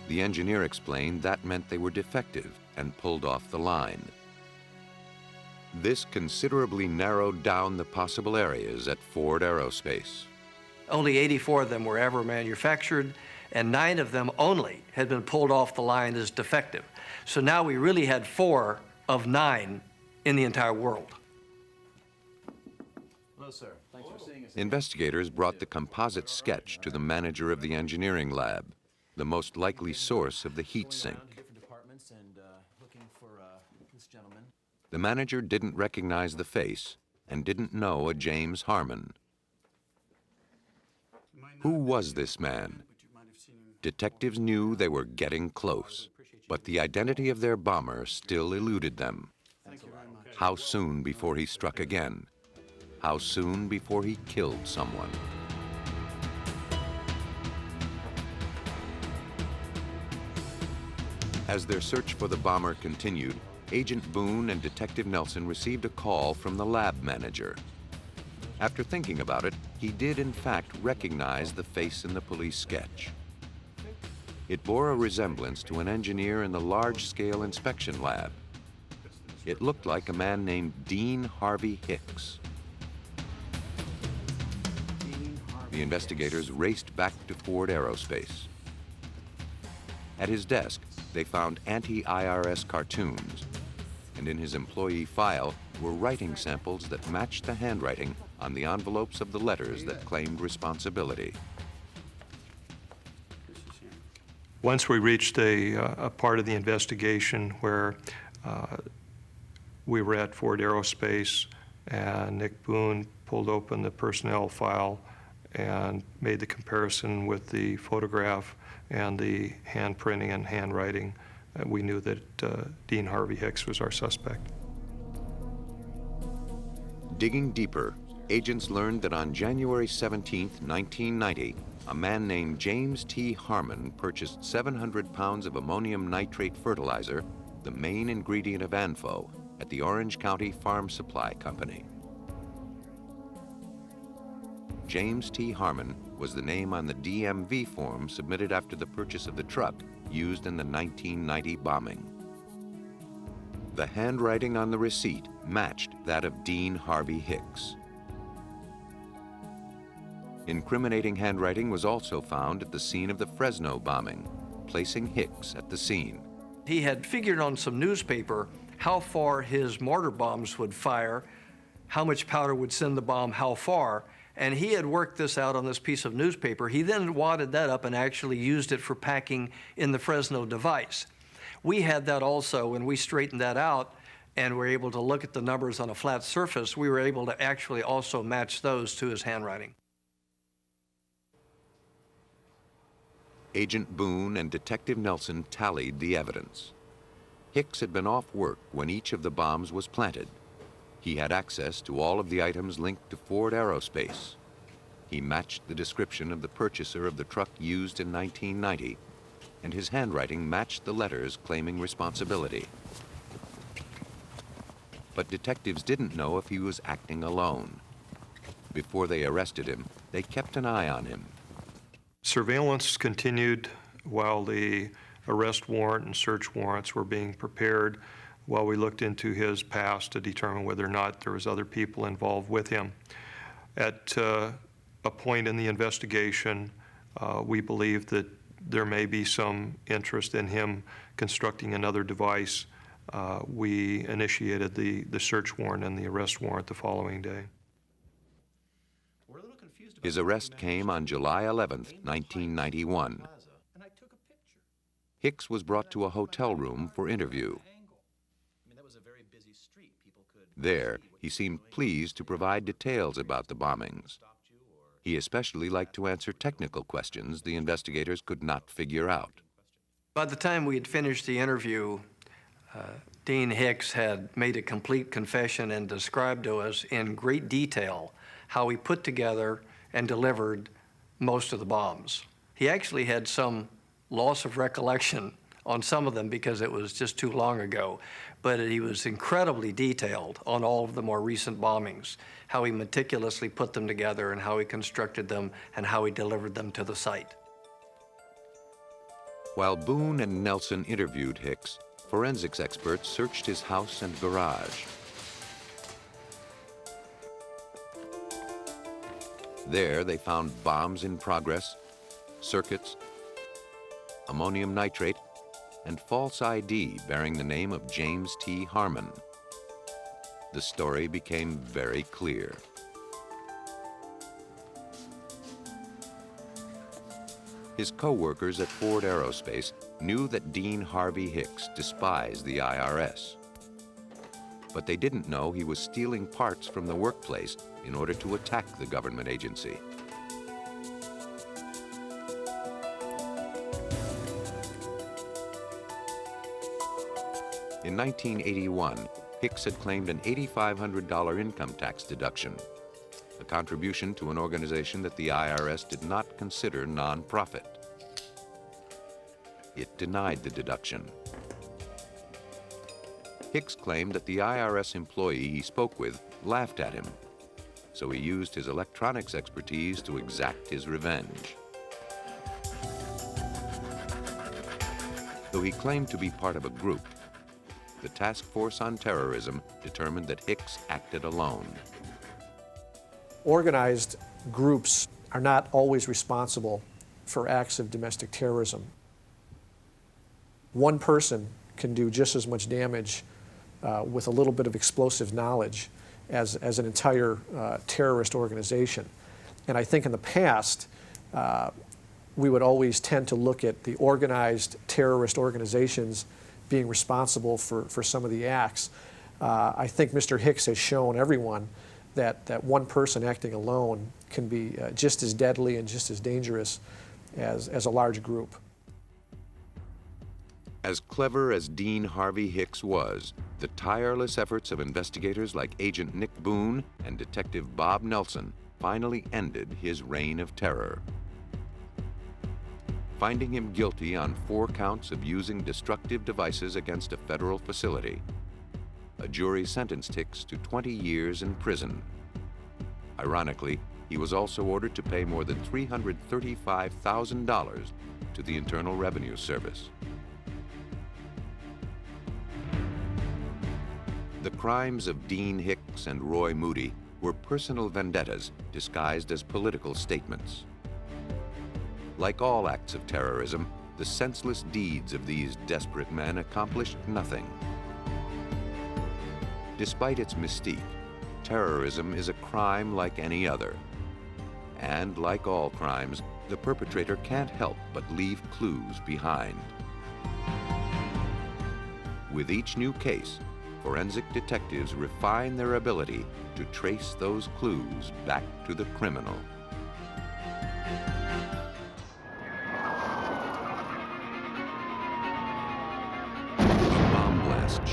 The engineer explained that meant they were defective and pulled off the line. This considerably narrowed down the possible areas at Ford Aerospace. Only 84 of them were ever manufactured, and 9 of them only had been pulled off the line as defective. So now we really had 4 of 9 in the entire world. Hello, sir. Thanks for seeing us. Investigators brought the composite sketch to the manager of the engineering lab, the most likely source of the heat sink. The manager didn't recognize the face and didn't know a James Harmon. Who was this man? Detectives knew they were getting close, but the identity of their bomber still eluded them. How soon before he struck again? How soon before he killed someone? As their search for the bomber continued, Agent Boone and Detective Nelson received a call from the lab manager. After thinking about it, he did in fact recognize the face in the police sketch. It bore a resemblance to an engineer in the large-scale inspection lab. It looked like a man named Dean Harvey Hicks. The investigators raced back to Ford Aerospace. At his desk, they found anti-IRS cartoons, and in his employee file were writing samples that matched the handwriting on the envelopes of the letters that claimed responsibility. Once we reached a part of the investigation where we were at Ford Aerospace, and Nick Boone pulled open the personnel file and made the comparison with the photograph and the handprinting and handwriting, we knew that Dean Harvey Hicks was our suspect. Digging deeper, agents learned that on January 17, 1990, a man named James T. Harmon purchased 700 pounds of ammonium nitrate fertilizer, the main ingredient of ANFO, at the Orange County Farm Supply Company. James T. Harmon was the name on the DMV form submitted after the purchase of the truck used in the 1990 bombing. The handwriting on the receipt matched that of Dean Harvey Hicks. Incriminating handwriting was also found at the scene of the Fresno bombing, placing Hicks at the scene. He had figured on some newspaper how far his mortar bombs would fire, how much powder would send the bomb how far, and he had worked this out on this piece of newspaper. He then wadded that up and actually used it for packing in the Fresno device. We had that also. When we straightened that out and were able to look at the numbers on a flat surface, we were able to actually also match those to his handwriting. Agent Boone and Detective Nelson tallied the evidence. Hicks had been off work when each of the bombs was planted. He had access to all of the items linked to Ford Aerospace. He matched the description of the purchaser of the truck used in 1990, and his handwriting matched the letters claiming responsibility. But detectives didn't know if he was acting alone. Before they arrested him, they kept an eye on him. Surveillance continued while the arrest warrant and search warrants were being prepared, while we looked into his past to determine whether or not there was other people involved with him. At a point in the investigation, we believed that there may be some interest in him constructing another device. We initiated the search warrant and the arrest warrant the following day. His arrest came on July 11, 1991. Hicks was brought to a hotel room for interview. There, he seemed pleased to provide details about the bombings. He especially liked to answer technical questions the investigators could not figure out. By the time we had finished the interview, Dean Hicks had made a complete confession and described to us in great detail how he put together and delivered most of the bombs. He actually had some loss of recollection on some of them because it was just too long ago, but he was incredibly detailed on all of the more recent bombings, how he meticulously put them together and how he constructed them and how he delivered them to the site. While Boone and Nelson interviewed Hicks, forensics experts searched his house and garage. There, they found bombs in progress, circuits, ammonium nitrate, and false ID bearing the name of James T. Harmon. The story became very clear. His co-workers at Ford Aerospace knew that Dean Harvey Hicks despised the IRS. But they didn't know he was stealing parts from the workplace in order to attack the government agency. In 1981, Hicks had claimed an $8,500 income tax deduction, a contribution to an organization that the IRS did not consider nonprofit. It denied the deduction. Hicks claimed that the IRS employee he spoke with laughed at him, so he used his electronics expertise to exact his revenge. Though he claimed to be part of a group, the Task Force on Terrorism determined that Hicks acted alone. Organized groups are not always responsible for acts of domestic terrorism. One person can do just as much damage with a little bit of explosive knowledge as an entire terrorist organization. And I think in the past, we would always tend to look at the organized terrorist organizations being responsible for some of the acts. I think Mr. Hicks has shown everyone that one person acting alone can be just as deadly and just as dangerous as a large group. As clever as Dean Harvey Hicks was, the tireless efforts of investigators like Agent Nick Boone and Detective Bob Nelson finally ended his reign of terror. Finding him guilty on 4 counts of using destructive devices against a federal facility, a jury sentenced Hicks to 20 years in prison. Ironically, he was also ordered to pay more than $335,000 to the Internal Revenue Service. The crimes of Dean Hicks and Roy Moody were personal vendettas disguised as political statements. Like all acts of terrorism, the senseless deeds of these desperate men accomplished nothing. Despite its mystique, terrorism is a crime like any other. And like all crimes, the perpetrator can't help but leave clues behind. With each new case, forensic detectives refine their ability to trace those clues back to the criminal.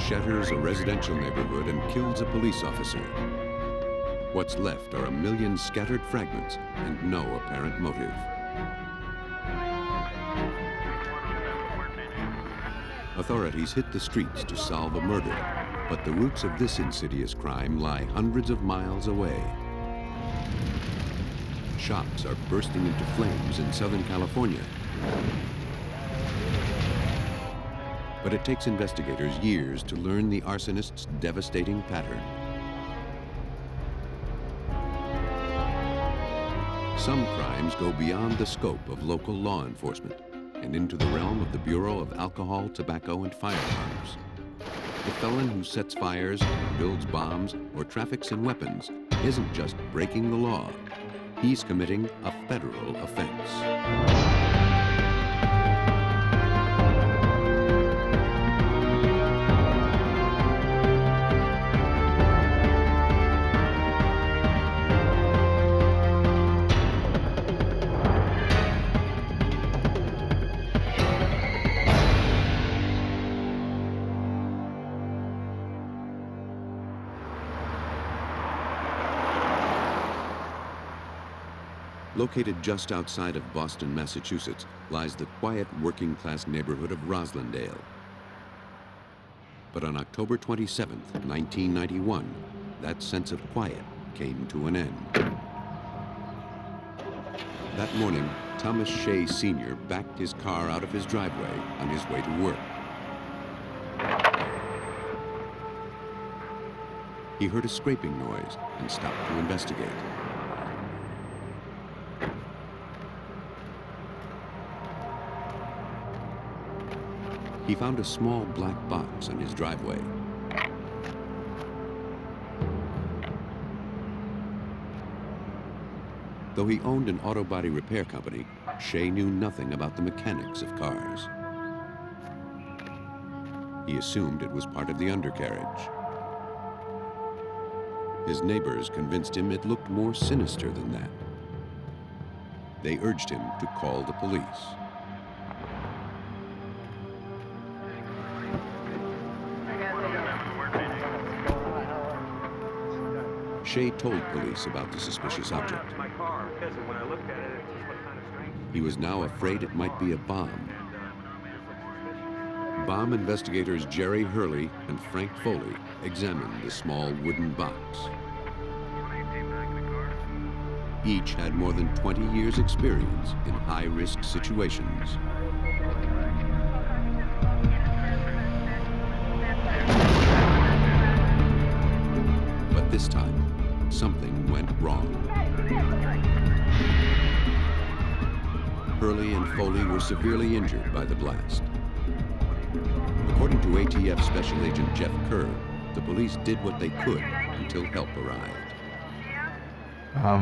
Shatters a residential neighborhood and kills a police officer. What's left are a million scattered fragments and no apparent motive. Authorities hit the streets to solve a murder, but the roots of this insidious crime lie hundreds of miles away. Shops are bursting into flames in Southern California. But it takes investigators years to learn the arsonist's devastating pattern. Some crimes go beyond the scope of local law enforcement and into the realm of the Bureau of Alcohol, Tobacco, and Firearms. The felon who sets fires, builds bombs, or traffics in weapons isn't just breaking the law. He's committing a federal offense. Located just outside of Boston, Massachusetts, lies the quiet working-class neighborhood of Roslindale. But on October 27, 1991, that sense of quiet came to an end. That morning, Thomas Shea Sr. backed his car out of his driveway on his way to work. He heard a scraping noise and stopped to investigate. He found a small black box on his driveway. Though he owned an auto body repair company, Shea knew nothing about the mechanics of cars. He assumed it was part of the undercarriage. His neighbors convinced him it looked more sinister than that. They urged him to call the police. Shea told police about the suspicious object. He was now afraid it might be a bomb. Bomb investigators Jerry Hurley and Frank Foley examined the small wooden box. Each had more than 20 years' experience in high-risk situations. But this time, something went wrong. Hurley and Foley were severely injured by the blast. According to ATF Special Agent Jeff Kerr, the police did what they could until help arrived.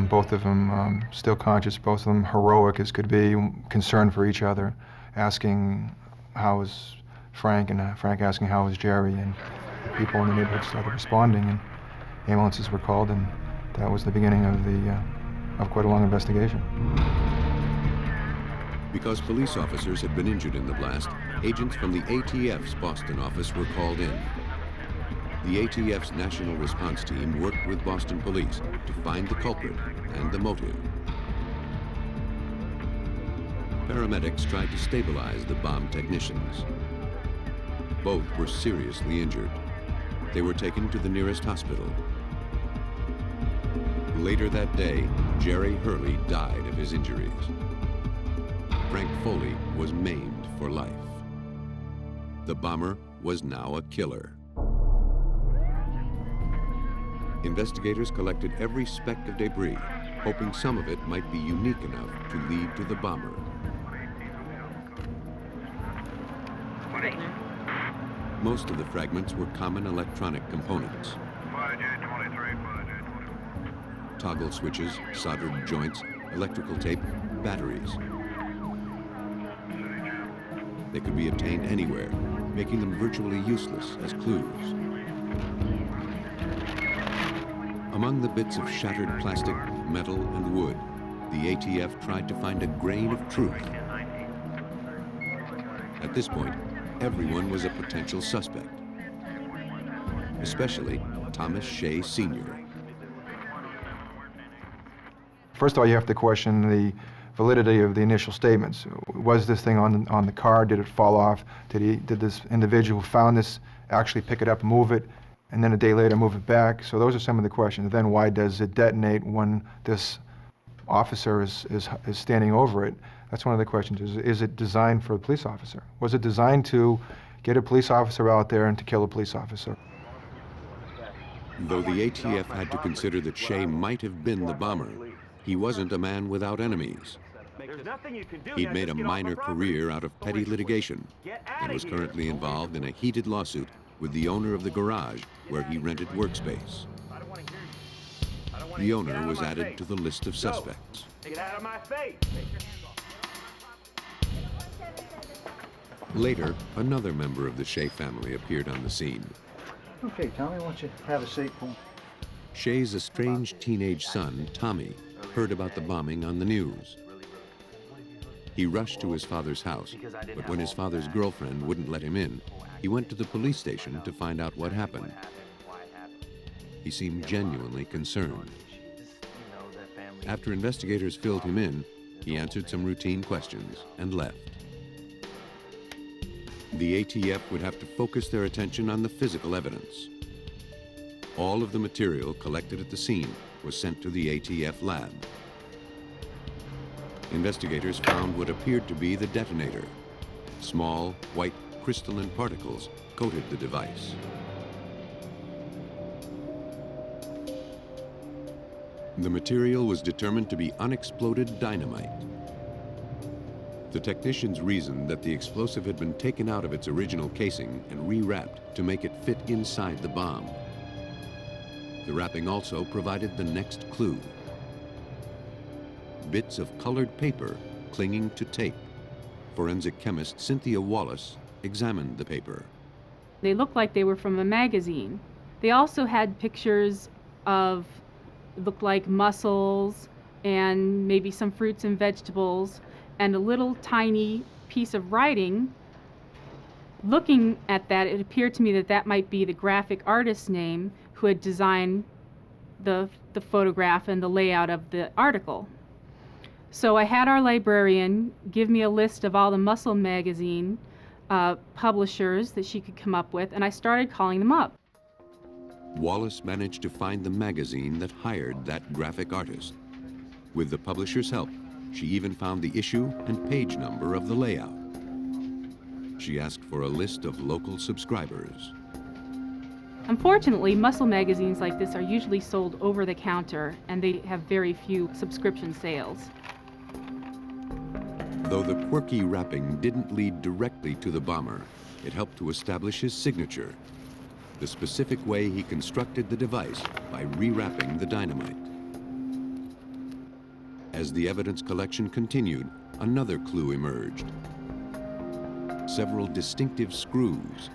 Both of them still conscious, both of them heroic as could be, concerned for each other, asking how was Frank, and Frank asking how was Jerry, and people in the neighborhood started responding, and ambulances were called, and that was the beginning of quite a long investigation. Because police officers had been injured in the blast, agents from the ATF's Boston office were called in. The ATF's National Response Team worked with Boston police to find the culprit and the motive. Paramedics tried to stabilize the bomb technicians. Both were seriously injured. They were taken to the nearest hospital. Later that day, Jerry Hurley died of his injuries. Frank Foley was maimed for life. The bomber was now a killer. Investigators collected every speck of debris, hoping some of it might be unique enough to lead to the bomber. Most of the fragments were common electronic components. Toggle switches, soldered joints, electrical tape, batteries. They could be obtained anywhere, making them virtually useless as clues. Among the bits of shattered plastic, metal, and wood, the ATF tried to find a grain of truth. At this point, everyone was a potential suspect, especially Thomas Shea Sr. First of all, you have to question the validity of the initial statements. Was this thing on the car? Did it fall off? Did this individual who found this actually pick it up, move it, and then a day later move it back? So those are some of the questions. Then why does it detonate when this officer is standing over it? That's one of the questions. Is it designed for a police officer? Was it designed to get a police officer out there and to kill a police officer? Though the ATF had to consider that Shea might have been the bomber, he wasn't a man without enemies. He'd made a minor career out of petty litigation and was currently involved in a heated lawsuit with the owner of the garage where he rented workspace. The owner was added to the list of suspects. Later, another member of the Shea family appeared on the scene. Okay, Tommy, why don't you have a seat for me? Shea's estranged teenage son, Tommy, heard about the bombing on the news. He rushed to his father's house, but when his father's girlfriend wouldn't let him in, he went to the police station to find out what happened. He seemed genuinely concerned. After investigators filled him in, he answered some routine questions and left. The ATF would have to focus their attention on the physical evidence. All of the material collected at the scene was sent to the ATF lab. Investigators found what appeared to be the detonator. Small, white, crystalline particles coated the device. The material was determined to be unexploded dynamite. The technicians reasoned that the explosive had been taken out of its original casing and rewrapped to make it fit inside the bomb. The wrapping also provided the next clue. Bits of colored paper clinging to tape. Forensic chemist Cynthia Wallace examined the paper. They looked like they were from a magazine. They also had pictures of, looked like mussels and maybe some fruits and vegetables and a little tiny piece of writing. Looking at that, it appeared to me that that might be the graphic artist's name who had designed the photograph and the layout of the article. So I had our librarian give me a list of all the Muscle magazine publishers that she could come up with, and I started calling them up. Wallace managed to find the magazine that hired that graphic artist. With the publisher's help, she even found the issue and page number of the layout. She asked for a list of local subscribers. Unfortunately, muscle magazines like this are usually sold over the counter, and they have very few subscription sales. Though the quirky wrapping didn't lead directly to the bomber, it helped to establish his signature, the specific way he constructed the device by rewrapping the dynamite. As the evidence collection continued, another clue emerged. Several distinctive screws.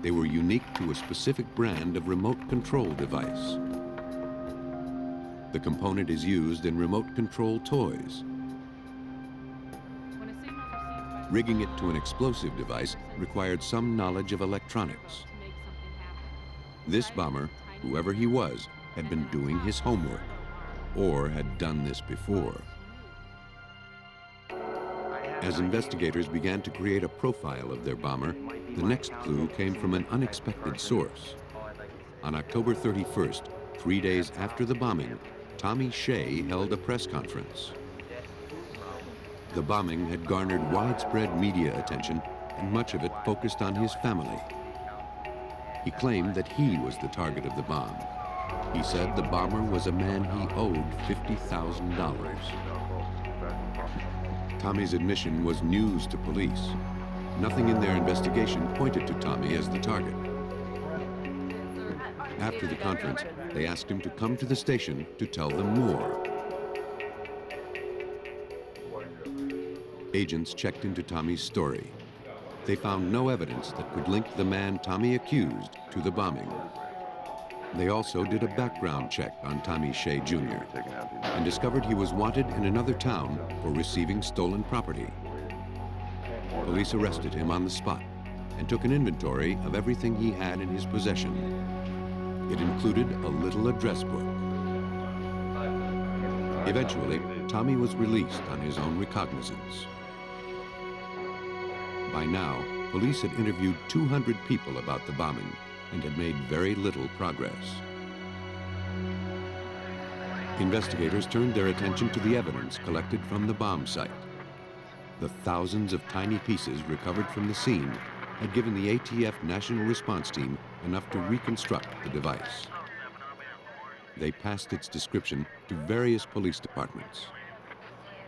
They were unique to a specific brand of remote control device. The component is used in remote control toys. Rigging it to an explosive device required some knowledge of electronics. This bomber, whoever he was, had been doing his homework, or had done this before. As investigators began to create a profile of their bomber, the next clue came from an unexpected source. On October 31st, 3 days after the bombing, Tommy Shea held a press conference. The bombing had garnered widespread media attention, and much of it focused on his family. He claimed that he was the target of the bomb. He said the bomber was a man he owed $50,000. Tommy's admission was news to police. Nothing in their investigation pointed to Tommy as the target. After the conference, they asked him to come to the station to tell them more. Agents checked into Tommy's story. They found no evidence that could link the man Tommy accused to the bombing. They also did a background check on Tommy Shea Jr. and discovered he was wanted in another town for receiving stolen property. Police arrested him on the spot and took an inventory of everything he had in his possession. It included a little address book. Eventually, Tommy was released on his own recognizance. By now, police had interviewed 200 people about the bombing and had made very little progress. Investigators turned their attention to the evidence collected from the bomb site. The thousands of tiny pieces recovered from the scene had given the ATF National Response Team enough to reconstruct the device. They passed its description to various police departments.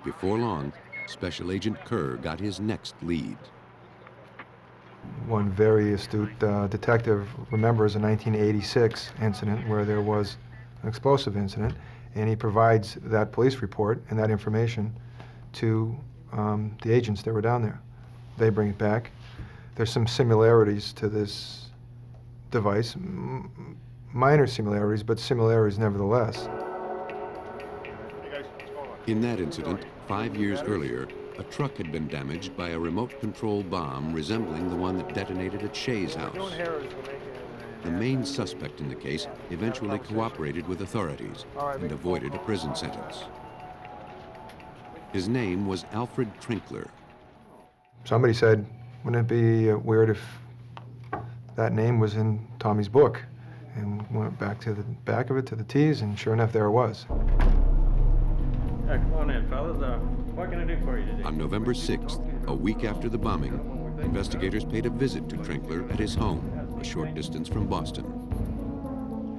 Before long, Special Agent Kerr got his next lead. One very astute detective remembers a 1986 incident where there was an explosive incident, and he provides that police report and that information to the agents that were down there. They bring it back. There's some similarities to this device, minor similarities, but similarities nevertheless. In that incident, 5 years earlier, a truck had been damaged by a remote control bomb resembling the one that detonated at Shea's house. The main suspect in the case eventually cooperated with authorities and avoided a prison sentence. His name was Alfred Trinkler. Somebody said, wouldn't it be weird if that name was in Tommy's book? And went back to the back of it, to the T's, and sure enough, there it was. Yeah, come on in, fellas. What can I do for you today? On November 6th, a week after the bombing, investigators paid a visit to Trinkler at his home, a short distance from Boston.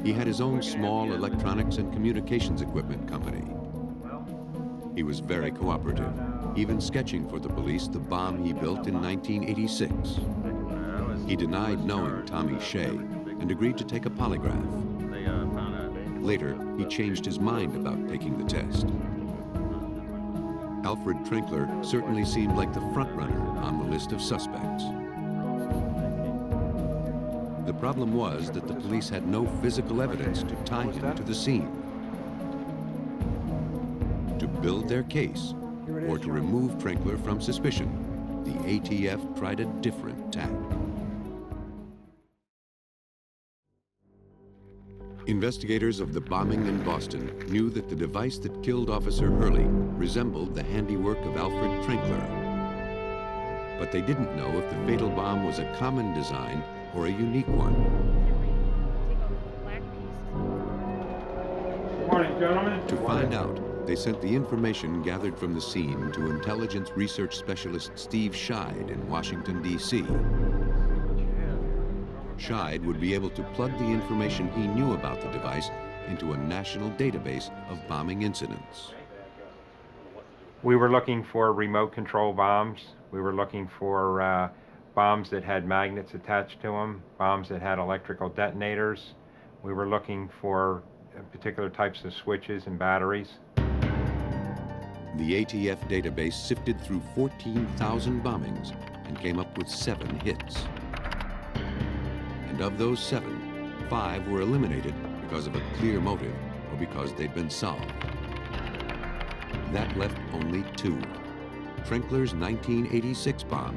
He had his own small electronics and communications equipment company. He was very cooperative, even sketching for the police the bomb he built in 1986. He denied knowing Tommy Shea and agreed to take a polygraph. Later, he changed his mind about taking the test. Alfred Trinkler certainly seemed like the front-runner on the list of suspects. The problem was that the police had no physical evidence to tie him to the scene. To build their case, or to remove Trinkler from suspicion, the ATF tried a different tack. Investigators of the bombing in Boston knew that the device that killed Officer Hurley resembled the handiwork of Alfred Trinkler. But they didn't know if the fatal bomb was a common design or a unique one. Morning, gentlemen. To find out, they sent the information gathered from the scene to intelligence research specialist Steve Scheid in Washington, D.C. Scheid would be able to plug the information he knew about the device into a national database of bombing incidents. We were looking for remote control bombs. We were looking for bombs that had magnets attached to them, bombs that had electrical detonators. We were looking for particular types of switches and batteries. The ATF database sifted through 14,000 bombings and came up with 7 hits. And of those 7, 5 were eliminated because of a clear motive or because they'd been solved. That left only 2, Trinkler's 1986 bomb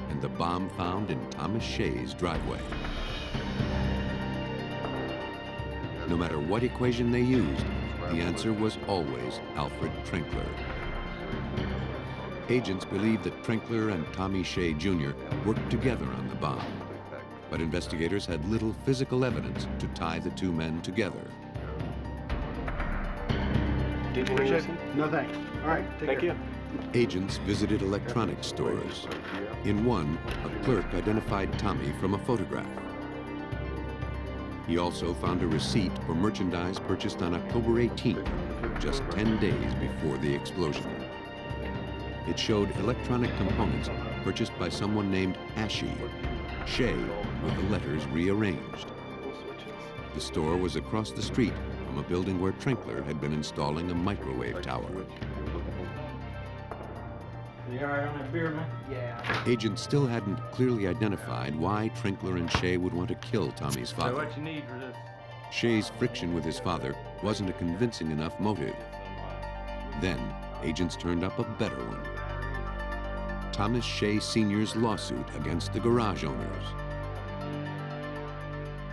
and the bomb found in Thomas Shea's driveway. No matter what equation they used, the answer was always Alfred Trinkler. Agents believed that Trinkler and Tommy Shea Jr. worked together on the bomb, but investigators had little physical evidence to tie the 2 men together. No thanks. All right, thank you. Agents visited electronics stores. In one, a clerk identified Tommy from a photograph. He also found a receipt for merchandise purchased on October 18th, just 10 days before the explosion. It showed electronic components purchased by someone named Ashy, Shea, with the letters rearranged. The store was across the street from a building where Trinkler had been installing a microwave tower. You all right on that beer, man? Yeah. Agents still hadn't clearly identified why Trinkler and Shea would want to kill Tommy's father. What you need for this? Shea's friction with his father wasn't a convincing enough motive. Then, agents turned up a better one. Thomas Shea Sr.'s lawsuit against the garage owners.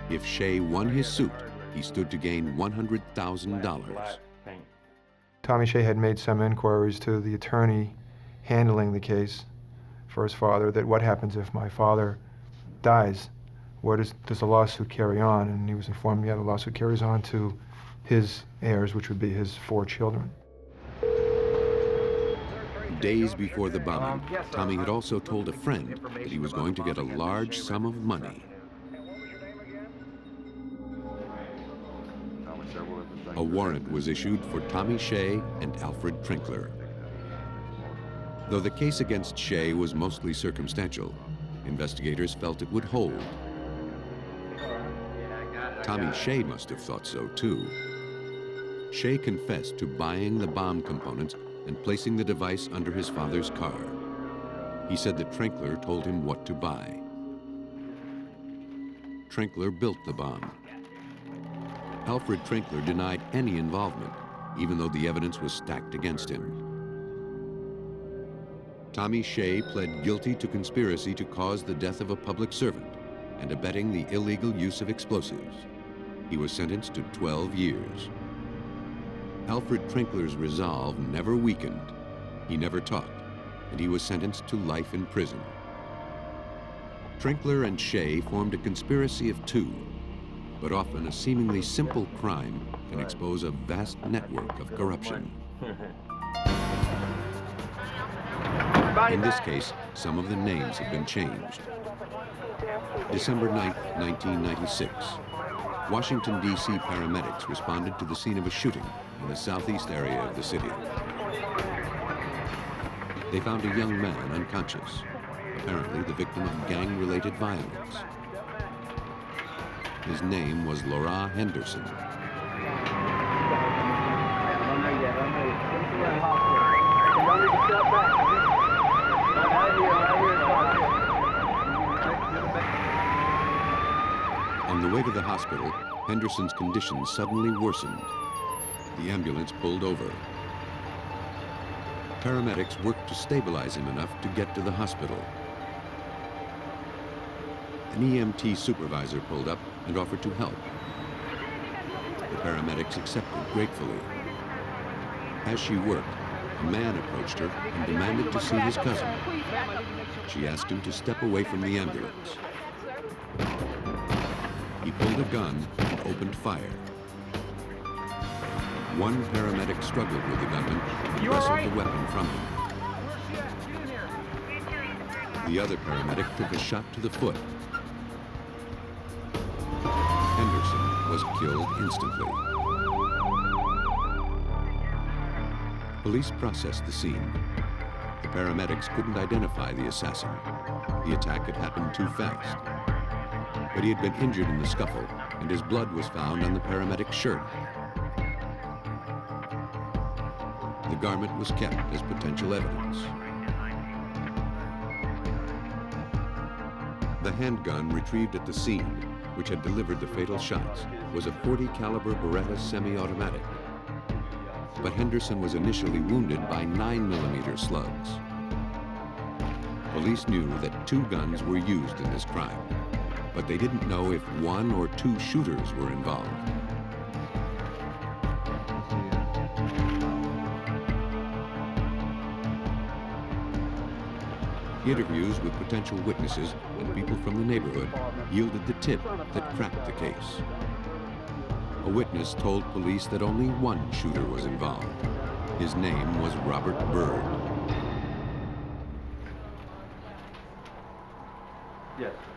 If Shea won his suit, he stood to gain $100,000. Tommy Shea had made some inquiries to the attorney handling the case for his father, that what happens if my father dies? Where does the lawsuit carry on? And he was informed, yeah, the lawsuit carries on to his heirs, which would be his 4 children. Days before the bombing, Tommy had also told a friend that he was going to get a large sum of money. A warrant was issued for Tommy Shea and Alfred Trinkler. Though the case against Shea was mostly circumstantial, investigators felt it would hold. Tommy Shea must have thought so too. Shea confessed to buying the bomb components and placing the device under his father's car. He said that Trinkler told him what to buy. Trinkler built the bomb. Alfred Trinkler denied any involvement, even though the evidence was stacked against him. Tommy Shea pled guilty to conspiracy to cause the death of a public servant and abetting the illegal use of explosives. He was sentenced to 12 years. Alfred Trinkler's resolve never weakened. He never talked, and he was sentenced to life in prison. Trinkler and Shea formed a conspiracy of 2, but often a seemingly simple crime can expose a vast network of corruption. In this case, some of the names have been changed. December 9, 1996. Washington, D.C. paramedics responded to the scene of a shooting in the southeast area of the city. They found a young man unconscious, apparently the victim of gang-related violence. His name was Laura Henderson. On the way to the hospital, Henderson's condition suddenly worsened. The ambulance pulled over. Paramedics worked to stabilize him enough to get to the hospital. An EMT supervisor pulled up and offered to help. The paramedics accepted gratefully. As she worked, a man approached her and demanded to see his cousin. She asked him to step away from the ambulance. He pulled a gun and opened fire. One paramedic struggled with the gunman and wrestled the weapon from him. The other paramedic took a shot to the foot. Henderson was killed instantly. Police processed the scene. The paramedics couldn't identify the assassin. The attack had happened too fast. But he had been injured in the scuffle, and his blood was found on the paramedic's shirt. The garment was kept as potential evidence. The handgun retrieved at the scene, which had delivered the fatal shots, was a .40 caliber Beretta semi-automatic. But Henderson was initially wounded by 9mm slugs. Police knew that 2 guns were used in this crime, but they didn't know if 1 or 2 shooters were involved. Interviews with potential witnesses and people from the neighborhood yielded the tip that cracked the case. A witness told police that only 1 shooter was involved. His name was Robert Byrd.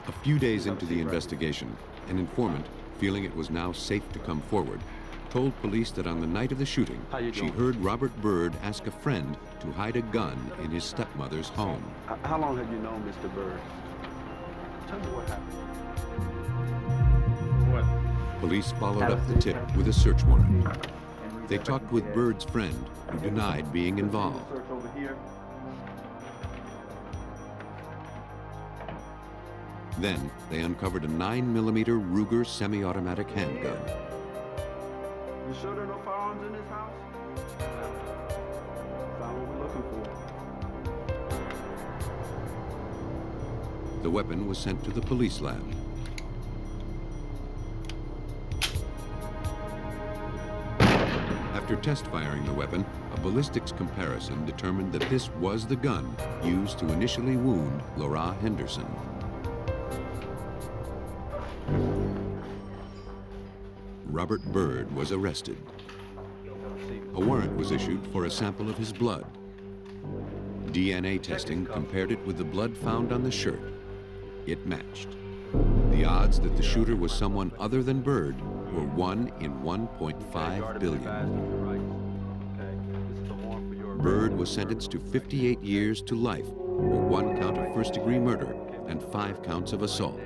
A few days into the investigation, an informant, feeling it was now safe to come forward, told police that on the night of the shooting, she heard Robert Byrd ask a friend to hide a gun in his stepmother's home. How long have you known Mr. Byrd? Tell me what happened. What? Police followed up the tip with a search warrant. They talked with Byrd's friend, who denied being involved. Then they uncovered a 9mm Ruger semi-automatic handgun. You sure there are no firearms in this house? Found what we're looking for. The weapon was sent to the police lab. After test firing the weapon, a ballistics comparison determined that this was the gun used to initially wound Laura Henderson. Robert Byrd was arrested. A warrant was issued for a sample of his blood. DNA testing compared it with the blood found on the shirt. It matched. The odds that the shooter was someone other than Byrd were 1 in 1.5 billion. Byrd was sentenced to 58 years to life for 1 count of first-degree murder and 5 counts of assault.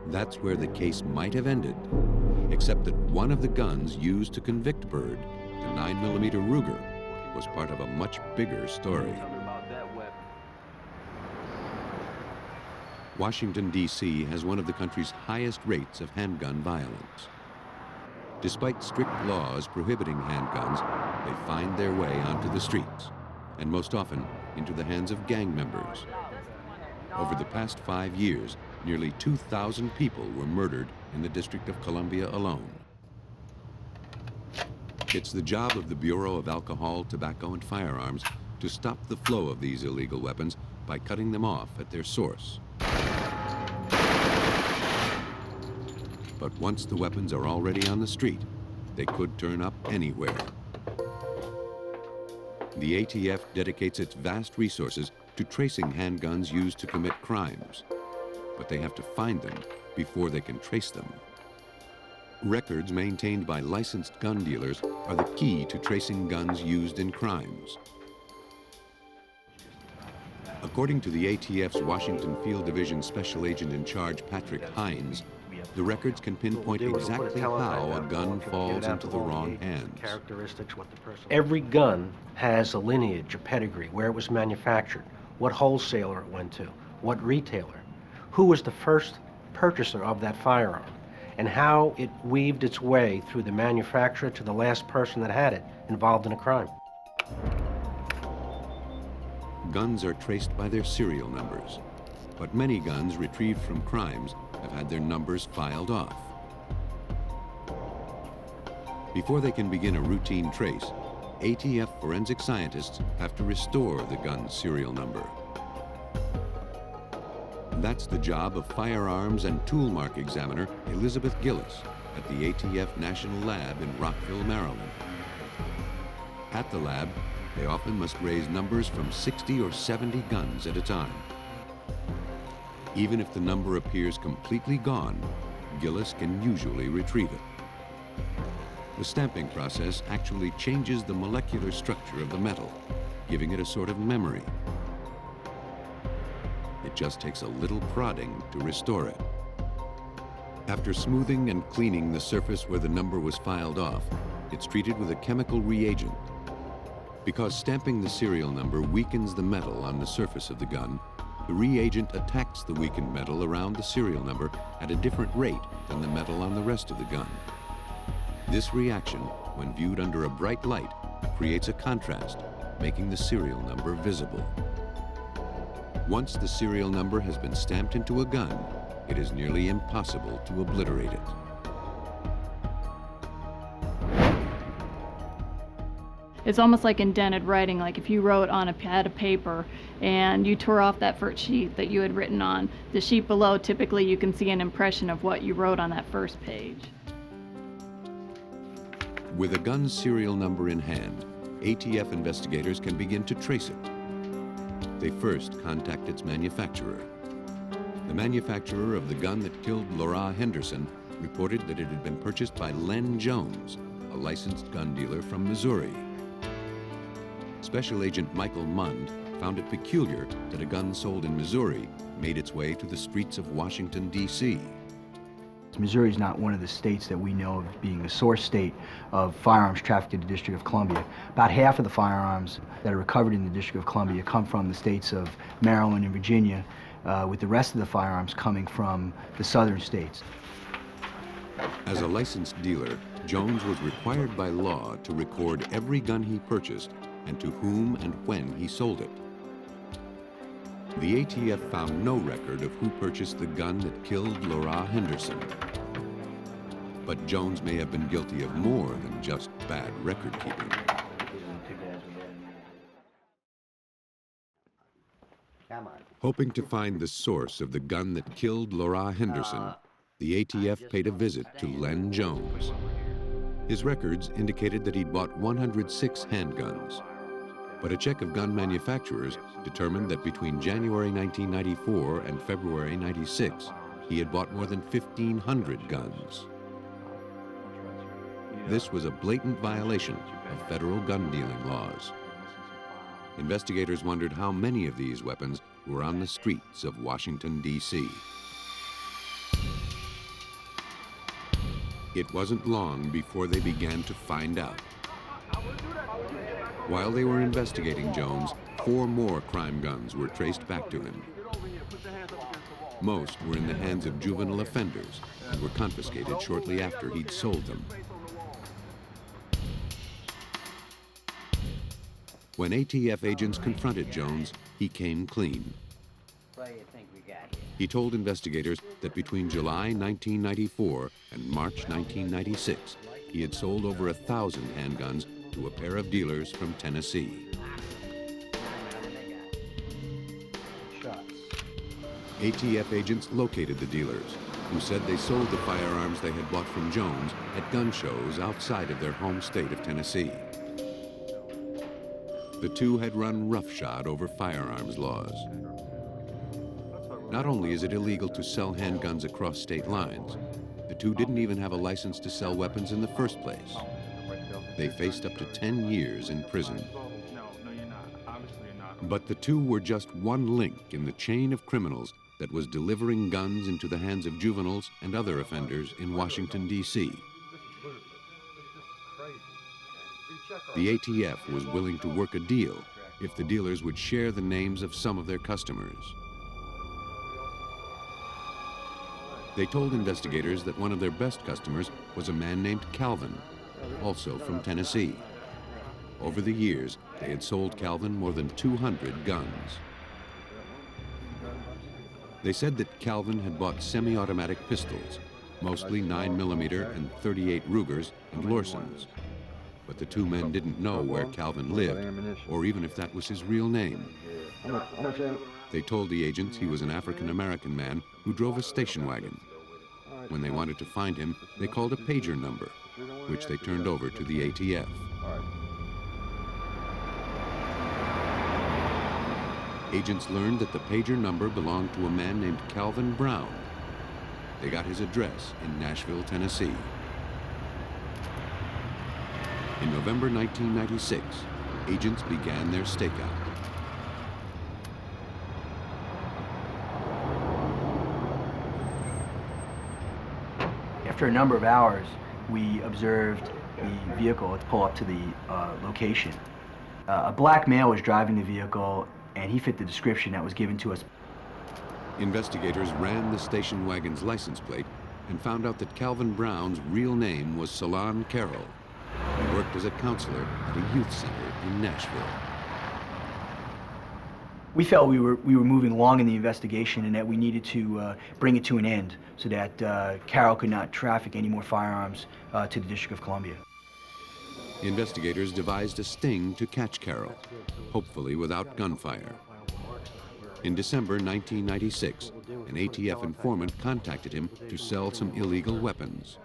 That's where the case might have ended, except that one of the guns used to convict Byrd, the 9mm Ruger, was part of a much bigger story. Washington, D.C. has one of the country's highest rates of handgun violence. Despite strict laws prohibiting handguns, they find their way onto the streets, and most often into the hands of gang members. Over the past 5 years, nearly 2,000 people were murdered in the District of Columbia alone. It's the job of the Bureau of Alcohol, Tobacco, and Firearms to stop the flow of these illegal weapons by cutting them off at their source. But once the weapons are already on the street, they could turn up anywhere. The ATF dedicates its vast resources to tracing handguns used to commit crimes, but they have to find them before they can trace them. Records maintained by licensed gun dealers are the key to tracing guns used in crimes. According to the ATF's Washington Field Division Special Agent in Charge, Patrick Hines, the records can pinpoint exactly how a gun falls into the wrong hands. Every gun has a lineage, a pedigree, where it was manufactured, what wholesaler it went to, what retailer, who was the first purchaser of that firearm, and how it weaved its way through the manufacturer to the last person that had it involved in a crime. Guns are traced by their serial numbers, but many guns retrieved from crimes have had their numbers filed off. Before they can begin a routine trace, ATF forensic scientists have to restore the gun's serial number. That's the job of firearms and tool mark examiner Elizabeth Gillis at the ATF National Lab in Rockville, Maryland. At the lab, they often must raise numbers from 60 or 70 guns at a time. Even if the number appears completely gone, Gillis can usually retrieve it. The stamping process actually changes the molecular structure of the metal, giving it a sort of memory. It just takes a little prodding to restore it. After smoothing and cleaning the surface where the number was filed off, it's treated with a chemical reagent, Because stamping the serial number weakens the metal on the surface of the gun, the reagent attacks the weakened metal around the serial number at a different rate than the metal on the rest of the gun. This reaction, when viewed under a bright light, creates a contrast, making the serial number visible. Once the serial number has been stamped into a gun, it is nearly impossible to obliterate it. It's almost like indented writing, like if you wrote on a pad of paper and you tore off that first sheet that you had written on, the sheet below, typically you can see an impression of what you wrote on that first page. With a gun's serial number in hand, ATF investigators can begin to trace it. They first contact its manufacturer. The manufacturer of the gun that killed Laura Henderson reported that it had been purchased by Len Jones, a licensed gun dealer from Missouri. Special Agent Michael Mund found it peculiar that a gun sold in Missouri made its way to the streets of Washington, D.C. Missouri is not one of the states that we know of being a source state of firearms trafficked in the District of Columbia. About half of the firearms that are recovered in the District of Columbia come from the states of Maryland and Virginia, with the rest of the firearms coming from the southern states. As a licensed dealer, Jones was required by law to record every gun he purchased and to whom and when he sold it. The ATF found no record of who purchased the gun that killed Laura Henderson. But Jones may have been guilty of more than just bad record keeping. Hoping to find the source of the gun that killed Laura Henderson, the ATF paid a visit to Len Jones. His records indicated that he'd bought 106 handguns. But a check of gun manufacturers determined that between January 1994 and February 96, he had bought more than 1,500 guns. This was a blatant violation of federal gun dealing laws. Investigators wondered how many of these weapons were on the streets of Washington, D.C. It wasn't long before they began to find out. While they were investigating Jones, 4 more crime guns were traced back to him. Most were in the hands of juvenile offenders and were confiscated shortly after he'd sold them. When ATF agents confronted Jones, he came clean. He told investigators that between July 1994 and March 1996, he had sold over 1,000 handguns to a pair of dealers from Tennessee. ATF agents located the dealers, who said they sold the firearms they had bought from Jones at gun shows outside of their home state of Tennessee. The two had run roughshod over firearms laws. Not only is it illegal to sell handguns across state lines, the two didn't even have a license to sell weapons in the first place. They faced up to 10 years in prison. But the two were just one link in the chain of criminals that was delivering guns into the hands of juveniles and other offenders in Washington, D.C. The ATF was willing to work a deal if the dealers would share the names of some of their customers. They told investigators that one of their best customers was a man named Calvin, also from Tennessee. Over the years, they had sold Calvin more than 200 guns. They said that Calvin had bought semi-automatic pistols, mostly 9mm and .38 Rugers and Lorsons. But the two men didn't know where Calvin lived, or even if that was his real name. They told the agents he was an African-American man who drove a station wagon. When they wanted to find him, they called a pager number, which they turned over to the ATF. Agents learned that the pager number belonged to a man named Calvin Brown. They got his address in Nashville, Tennessee. In November 1996, agents began their stakeout. After a number of hours, we observed the vehicle pull up to the location. A black male was driving the vehicle, and he fit the description that was given to us. Investigators ran the station wagon's license plate and found out that Calvin Brown's real name was Salon Carroll. He worked as a counselor at a youth center in Nashville. We felt we were moving along in the investigation and that we needed to bring it to an end so that Carroll could not traffic any more firearms to the District of Columbia. Investigators devised a sting to catch Carroll, hopefully without gunfire. In December 1996, an ATF informant contacted him to sell some illegal weapons.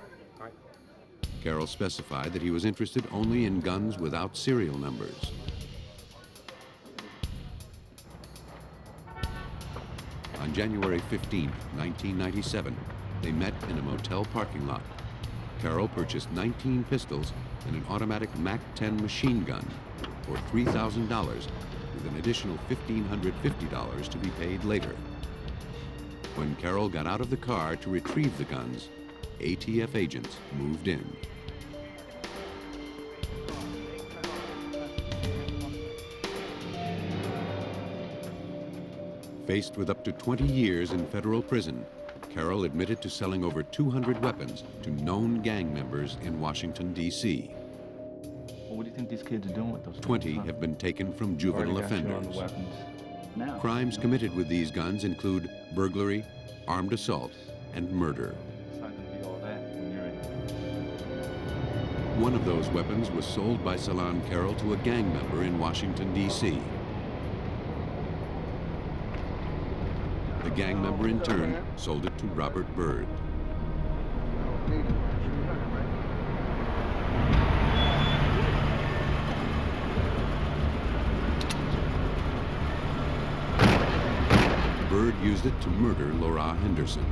Carroll specified that he was interested only in guns without serial numbers. On January 15, 1997, they met in a motel parking lot. Carroll purchased 19 pistols and an automatic MAC-10 machine gun for $3,000, with an additional $1,550 to be paid later. When Carroll got out of the car to retrieve the guns, ATF agents moved in. Faced with up to 20 years in federal prison, Carroll admitted to selling over 200 weapons to known gang members in Washington, D.C. Well, what do you think these kids are doing with those 20 have been taken from juvenile offenders. Crimes committed with these guns include burglary, armed assault, and murder. One of those weapons was sold by Salon Carroll to a gang member in Washington, D.C. The gang member, in turn, sold it to Robert Byrd. Byrd used it to murder Laura Henderson.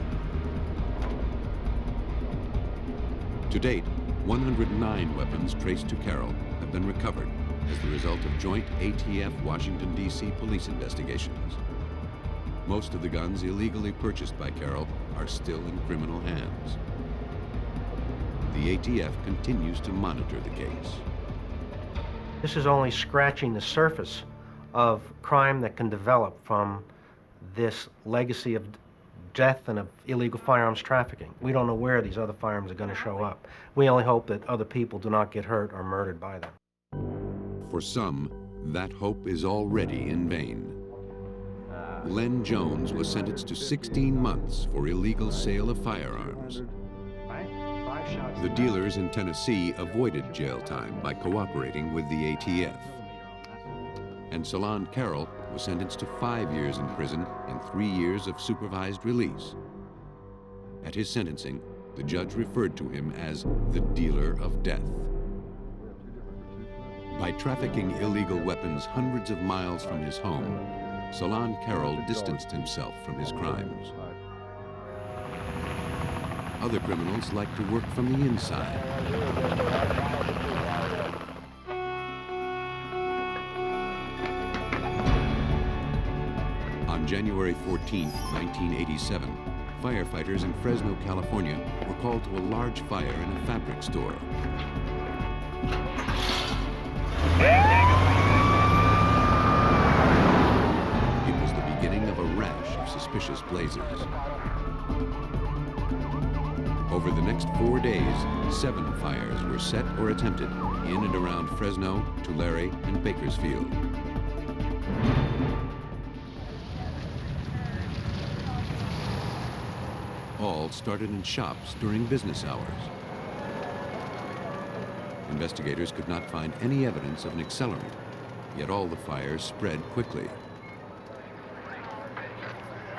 To date, 109 weapons traced to Carroll have been recovered as the result of joint ATF Washington, D.C. police investigations. Most of the guns illegally purchased by Carroll are still in criminal hands. The ATF continues to monitor the case. This is only scratching the surface of crime that can develop from this legacy of death and of illegal firearms trafficking. We don't know where these other firearms are going to show up. We only hope that other people do not get hurt or murdered by them. For some, that hope is already in vain. Len Jones was sentenced to 16 months for illegal sale of firearms. The dealers in Tennessee avoided jail time by cooperating with the ATF. And Salon Carroll was sentenced to 5 years in prison and 3 years of supervised release. At his sentencing, the judge referred to him as the dealer of death. By trafficking illegal weapons hundreds of miles from his home, Salon Carroll distanced himself from his crimes. Other criminals like to work from the inside. On January 14, 1987, firefighters in Fresno, California were called to a large fire in a fabric store. It was the beginning of a rash of suspicious blazes. Over the next 4 days, 7 fires were set or attempted in and around Fresno, Tulare, and Bakersfield. All started in shops during business hours. Investigators could not find any evidence of an accelerant, yet all the fires spread quickly.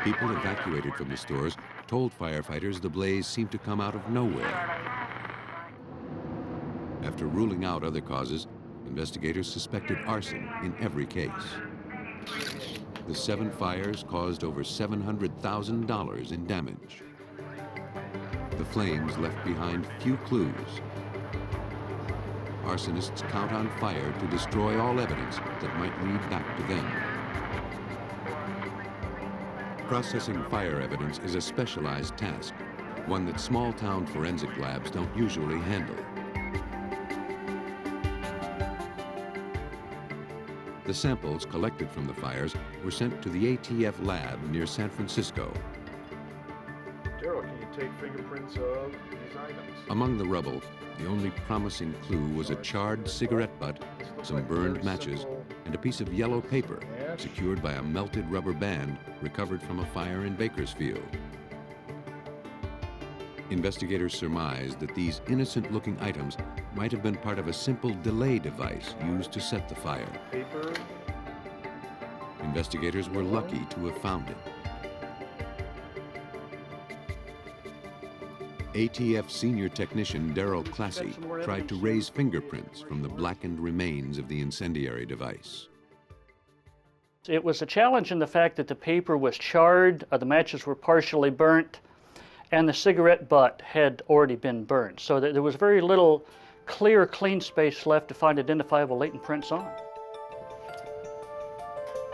People evacuated from the stores told firefighters the blaze seemed to come out of nowhere. After ruling out other causes, investigators suspected arson in every case. The 7 fires caused over $700,000 in damage. The flames left behind few clues. Arsonists count on fire to destroy all evidence that might lead back to them. Processing fire evidence is a specialized task, one that small-town forensic labs don't usually handle. The samples collected from the fires were sent to the ATF lab near San Francisco. Daryl, can you take fingerprints of these items? Among the rubble, the only promising clue was a charred cigarette butt, some burned matches, and a piece of yellow paper secured by a melted rubber band recovered from a fire in Bakersfield. Investigators surmised that these innocent-looking items might have been part of a simple delay device used to set the fire. Paper. Investigators were lucky to have found it. ATF senior technician Darrell Classy tried to raise fingerprints from the blackened remains of the incendiary device. It was a challenge in the fact that the paper was charred, the matches were partially burnt, and the cigarette butt had already been burnt, so that there was very little clear, clean space left to find identifiable latent prints on.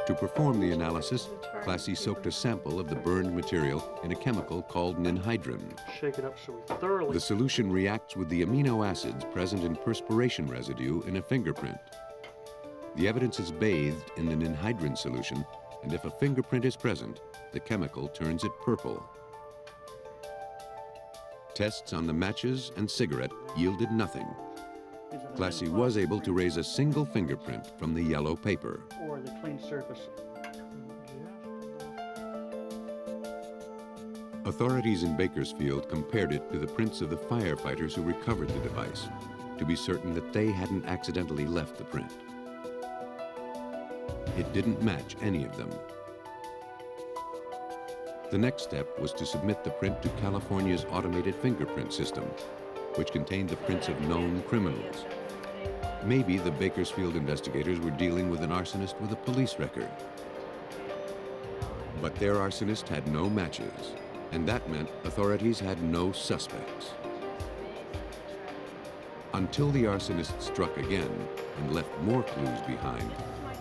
To perform the analysis, Classy soaked a sample of the burned material in a chemical called ninhydrin. Shake it up so we thoroughly... The solution reacts with the amino acids present in perspiration residue in a fingerprint. The evidence is bathed in the ninhydrin solution, and if a fingerprint is present, the chemical turns it purple. Tests on the matches and cigarette yielded nothing. Classy was able to raise a single fingerprint from the yellow paper. Or the clean surface. Authorities in Bakersfield compared it to the prints of the firefighters who recovered the device, to be certain that they hadn't accidentally left the print. It didn't match any of them. The next step was to submit the print to California's automated fingerprint system, which contained the prints of known criminals. Maybe the Bakersfield investigators were dealing with an arsonist with a police record. But their arsonist had no matches, and that meant authorities had no suspects. Until the arsonist struck again and left more clues behind,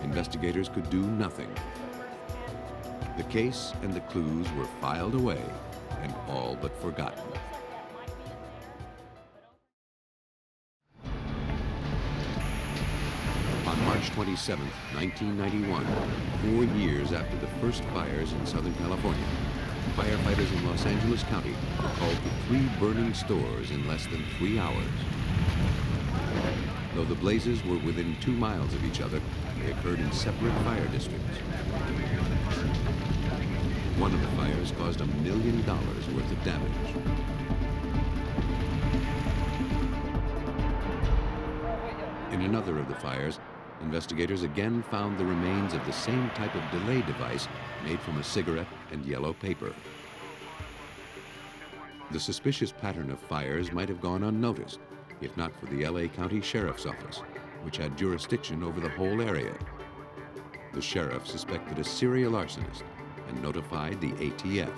investigators could do nothing. The case and the clues were filed away and all but forgotten. On March 27, 1991, 4 years after the first fires in Southern California, firefighters in Los Angeles County were called to 3 burning stores in less than 3 hours. Though the blazes were within 2 miles of each other, they occurred in separate fire districts. One of the fires caused $1 million worth of damage. In another of the fires, investigators again found the remains of the same type of delay device made from a cigarette and yellow paper. The suspicious pattern of fires might have gone unnoticed, if not for the LA County Sheriff's Office, which had jurisdiction over the whole area. The sheriff suspected a serial arsonist and notified the ATF.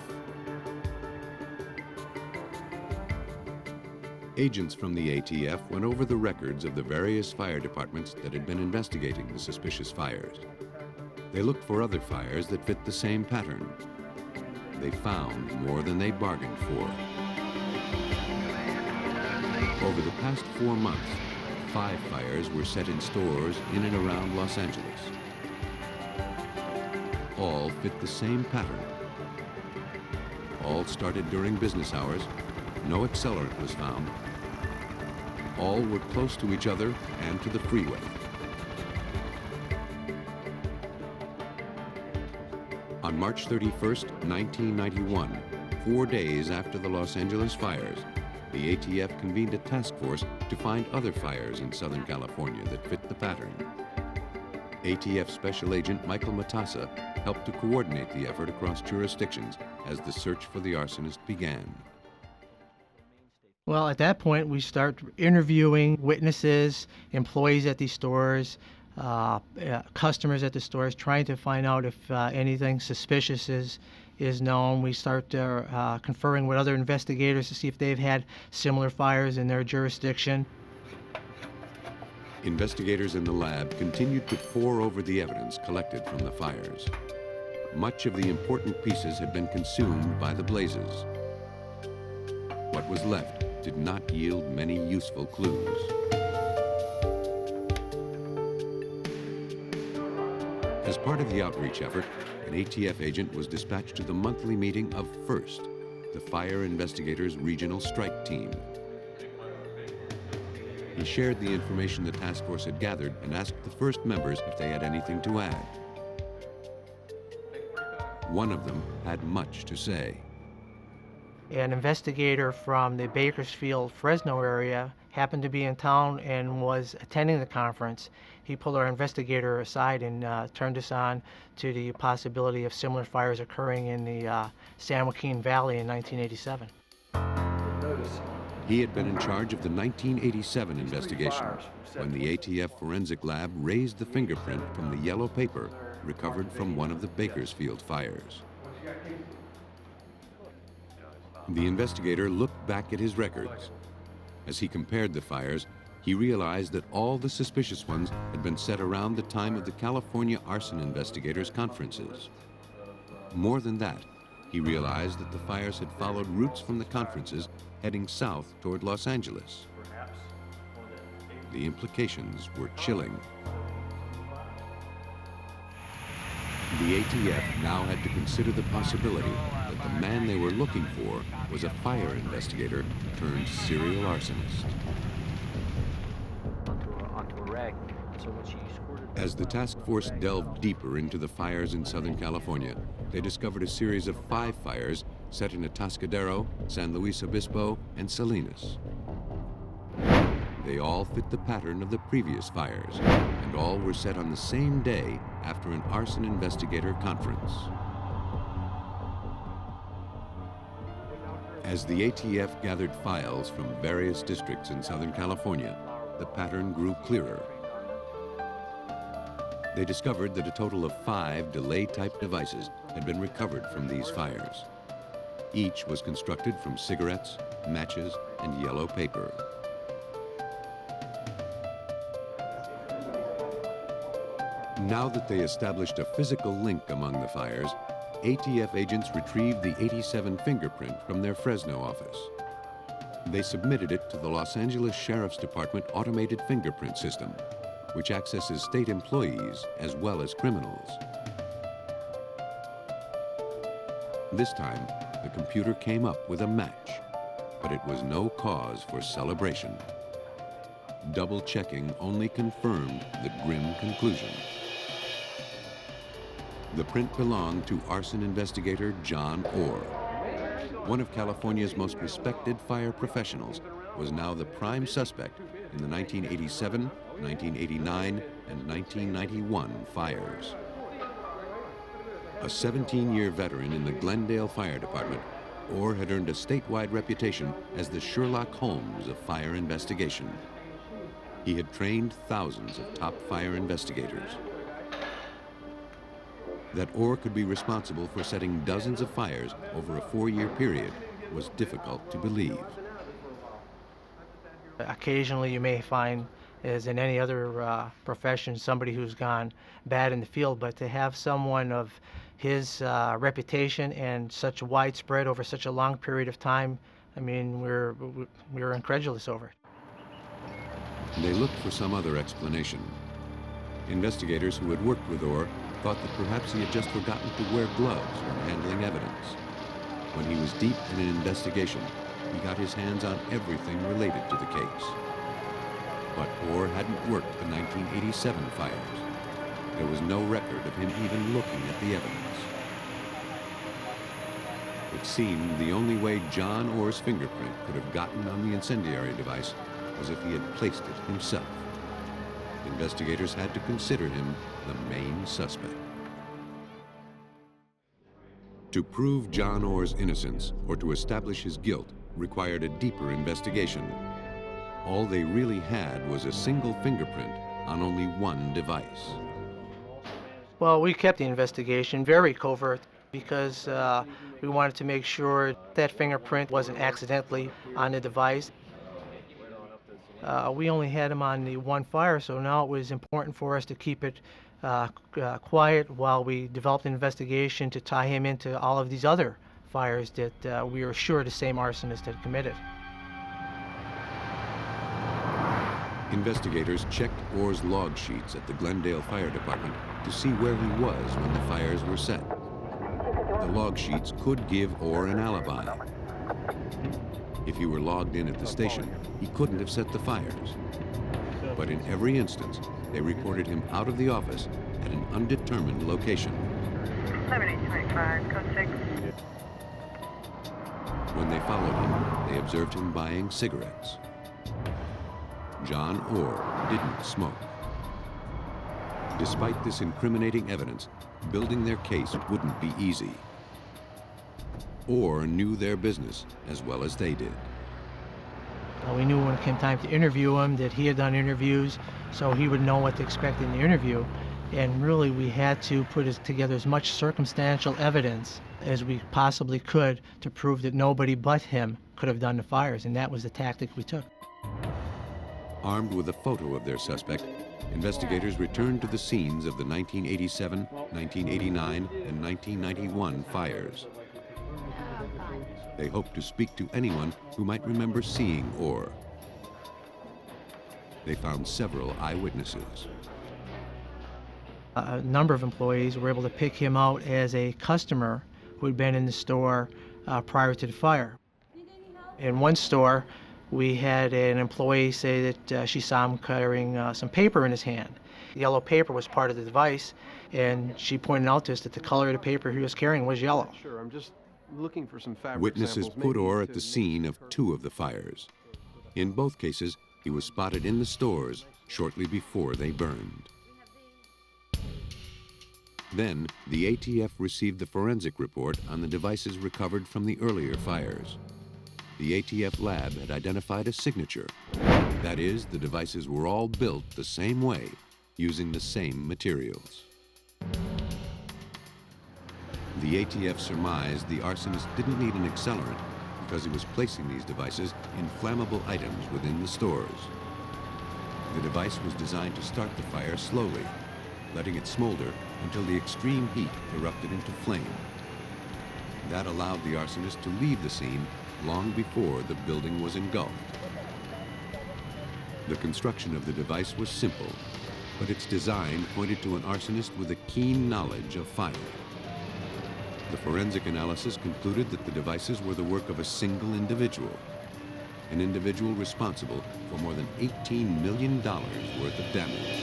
Agents from the ATF went over the records of the various fire departments that had been investigating the suspicious fires. They looked for other fires that fit the same pattern. They found more than they bargained for. Over the past 4 months, 5 fires were set in stores in and around Los Angeles. All fit the same pattern. All started during business hours. No accelerant was found. All were close to each other and to the freeway. On March 31st, 1991, 4 days after the Los Angeles fires, the ATF convened a task force to find other fires in Southern California that fit the pattern. ATF Special Agent Michael Matassa helped to coordinate the effort across jurisdictions as the search for the arsonist began. Well, at that point, we start interviewing witnesses, employees at these stores, customers at the stores, trying to find out if anything suspicious is known. We start conferring with other investigators to see if they've had similar fires in their jurisdiction. Investigators in the lab continued to pore over the evidence collected from the fires. Much of the important pieces had been consumed by the blazes. What was left did not yield many useful clues. As part of the outreach effort, an ATF agent was dispatched to the monthly meeting of FIRST, the Fire Investigators Regional Strike Team. He shared the information the task force had gathered and asked the FIRST members if they had anything to add. One of them had much to say. An investigator from the Bakersfield, Fresno area happened to be in town and was attending the conference. He pulled our investigator aside and turned us on to the possibility of similar fires occurring in the San Joaquin Valley in 1987. He had been in charge of the 1987 investigation when the ATF forensic lab raised the fingerprint from the yellow paper recovered from one of the Bakersfield fires. The investigator looked back at his records. As he compared the fires, he realized that all the suspicious ones had been set around the time of the California arson investigators' conferences. More than that, he realized that the fires had followed routes from the conferences heading south toward Los Angeles. The implications were chilling. The ATF now had to consider the possibility that the man they were looking for was a fire investigator turned serial arsonist. As the task force delved deeper into the fires in Southern California, they discovered a series of 5 fires set in Atascadero, San Luis Obispo, and Salinas. They all fit the pattern of the previous fires, and all were set on the same day after an arson investigator conference. As the ATF gathered files from various districts in Southern California, the pattern grew clearer. They discovered that a total of 5 delay-type devices had been recovered from these fires. Each was constructed from cigarettes, matches, and yellow paper. Now that they established a physical link among the fires, ATF agents retrieved the 87 fingerprint from their Fresno office. They submitted it to the Los Angeles Sheriff's Department automated fingerprint system, which accesses state employees as well as criminals. This time, the computer came up with a match, but it was no cause for celebration. Double-checking only confirmed the grim conclusion. The print belonged to arson investigator John Orr. One of California's most respected fire professionals was now the prime suspect in the 1987, 1989, and 1991 fires. A 17-year veteran in the Glendale Fire Department, Orr had earned a statewide reputation as the Sherlock Holmes of fire investigation. He had trained thousands of top fire investigators. That Orr could be responsible for setting dozens of fires over a 4-year period was difficult to believe. Occasionally you may find, as in any other profession, somebody who's gone bad in the field, but to have someone of his reputation and such widespread over such a long period of time, I mean, we're incredulous over it. They looked for some other explanation. Investigators who had worked with Orr thought that perhaps he had just forgotten to wear gloves when handling evidence. When he was deep in an investigation, he got his hands on everything related to the case. But Orr hadn't worked the 1987 fires. There was no record of him even looking at the evidence. It seemed the only way John Orr's fingerprint could have gotten on the incendiary device was if he had placed it himself. Investigators had to consider him the main suspect. To prove John Orr's innocence or to establish his guilt required a deeper investigation. All they really had was a single fingerprint on only one device. Well, we kept the investigation very covert because we wanted to make sure that fingerprint wasn't accidentally on the device. We only had him on the one fire, so now it was important for us to keep it quiet while we developed an investigation to tie him into all of these other fires that we were sure the same arsonist had committed. Investigators checked Orr's log sheets at the Glendale Fire Department to see where he was when the fires were set. The log sheets could give Orr an alibi. If he were logged in at the station, he couldn't have set the fires. But in every instance, they reported him out of the office at an undetermined location. 7825, code 6. When they followed him, they observed him buying cigarettes. John Orr didn't smoke. Despite this incriminating evidence, building their case wouldn't be easy. Orr knew their business as well as they did. We knew when it came time to interview him that he had done interviews, so he would know what to expect in the interview. And really, we had to put together as much circumstantial evidence as we possibly could to prove that nobody but him could have done the fires, and that was the tactic we took. Armed with a photo of their suspect, investigators returned to the scenes of the 1987, 1989, and 1991 fires. They hoped to speak to anyone who might remember seeing Orr. They found several eyewitnesses. A number of employees were able to pick him out as a customer who had been in the store prior to the fire. In one store, we had an employee say that she saw him carrying some paper in his hand. The yellow paper was part of the device, and she pointed out to us that the color of the paper he was carrying was yellow. Sure, I'm just looking for some fabric Witnesses samples, put maybe Orr at to the scene of 2 of the fires. In both cases, he was spotted in the stores shortly before they burned. Then, the ATF received the forensic report on the devices recovered from the earlier fires. The ATF lab had identified a signature. That is, the devices were all built the same way, using the same materials. The ATF surmised the arsonist didn't need an accelerant because he was placing these devices in flammable items within the stores. The device was designed to start the fire slowly, letting it smolder until the extreme heat erupted into flame. That allowed the arsonist to leave the scene long before the building was engulfed. The construction of the device was simple, but its design pointed to an arsonist with a keen knowledge of fire. The forensic analysis concluded that the devices were the work of a single individual, an individual responsible for more than $18 million worth of damage.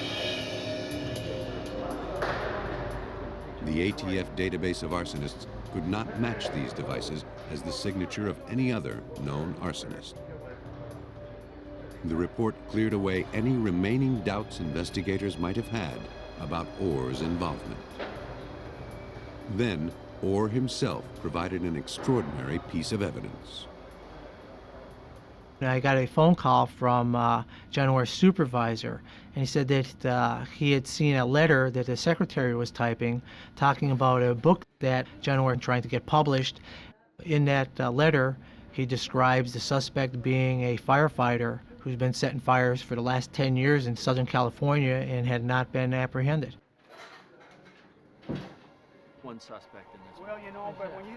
The ATF database of arsonists could not match these devices as the signature of any other known arsonist. The report cleared away any remaining doubts investigators might have had about Orr's involvement. Then, Orr himself provided an extraordinary piece of evidence. I got a phone call from John Orr's supervisor, and he said that he had seen a letter that the secretary was typing talking about a book that John Orr was trying to get published. In that letter, he describes the suspect being a firefighter who's been setting fires for the last 10 years in Southern California and had not been apprehended. One suspect in this.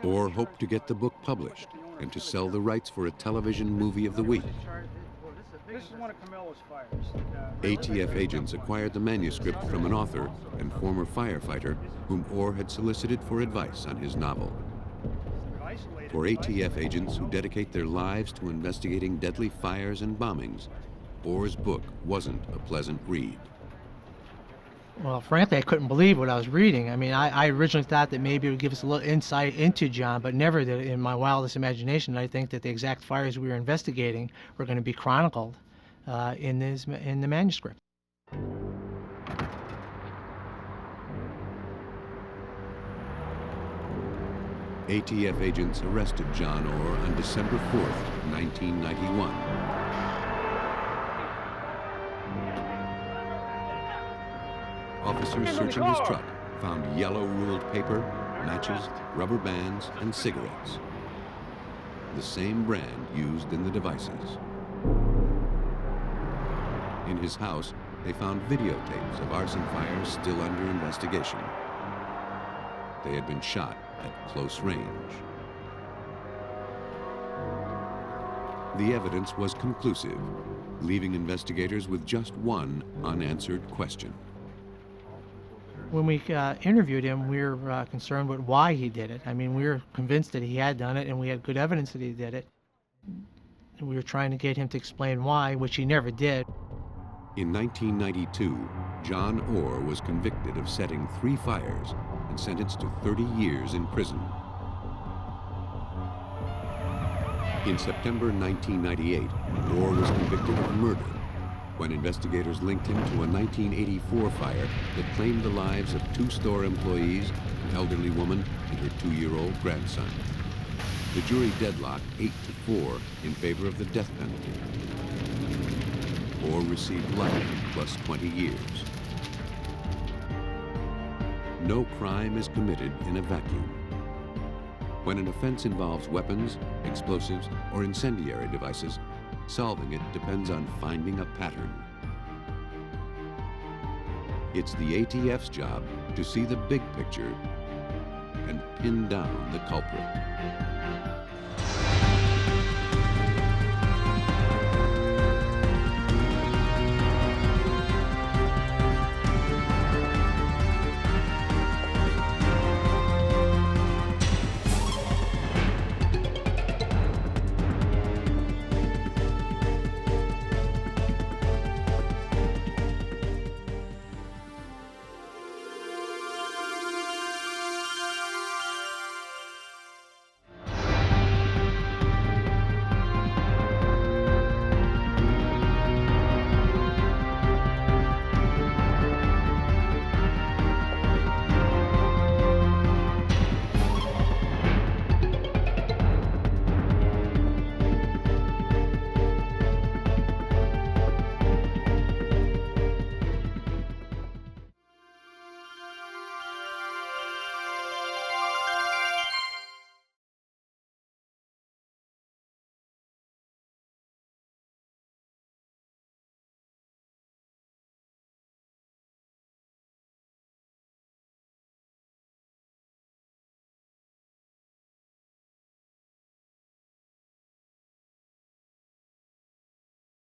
Orr hoped to get the book published and to sell the rights for a television movie of the week. This is one of Camilla's fires. ATF agents acquired the manuscript from an author and former firefighter whom Orr had solicited for advice on his novel. For ATF agents who dedicate their lives to investigating deadly fires and bombings, Orr's book wasn't a pleasant read. Well, frankly, I couldn't believe what I was reading. I mean, I originally thought that maybe it would give us a little insight into John, but never that in my wildest imagination I think that the exact fires we were investigating were going to be chronicled in the manuscript. ATF agents arrested John Orr on December 4th, 1991. Officers searching his truck found yellow ruled paper, matches, rubber bands, and cigarettes. The same brand used in the devices. In his house, they found videotapes of arson fires still under investigation. They had been shot at close range. The evidence was conclusive. leaving investigators with just one unanswered question. When we interviewed him, we were concerned with why he did it. I mean, we were convinced that he had done it, and we had good evidence that he did it. And we were trying to get him to explain why, which he never did. In 1992, John Orr was convicted of setting 3 fires and sentenced to 30 years in prison. In September 1998, Orr was convicted of murder when investigators linked him to a 1984 fire that claimed the lives of 2 store employees, an elderly woman, and her 2-year-old grandson. The jury deadlocked 8-4 in favor of the death penalty. Orr received life plus 20 years. No crime is committed in a vacuum. When an offense involves weapons, explosives, or incendiary devices, solving it depends on finding a pattern. It's the ATF's job to see the big picture and pin down the culprit.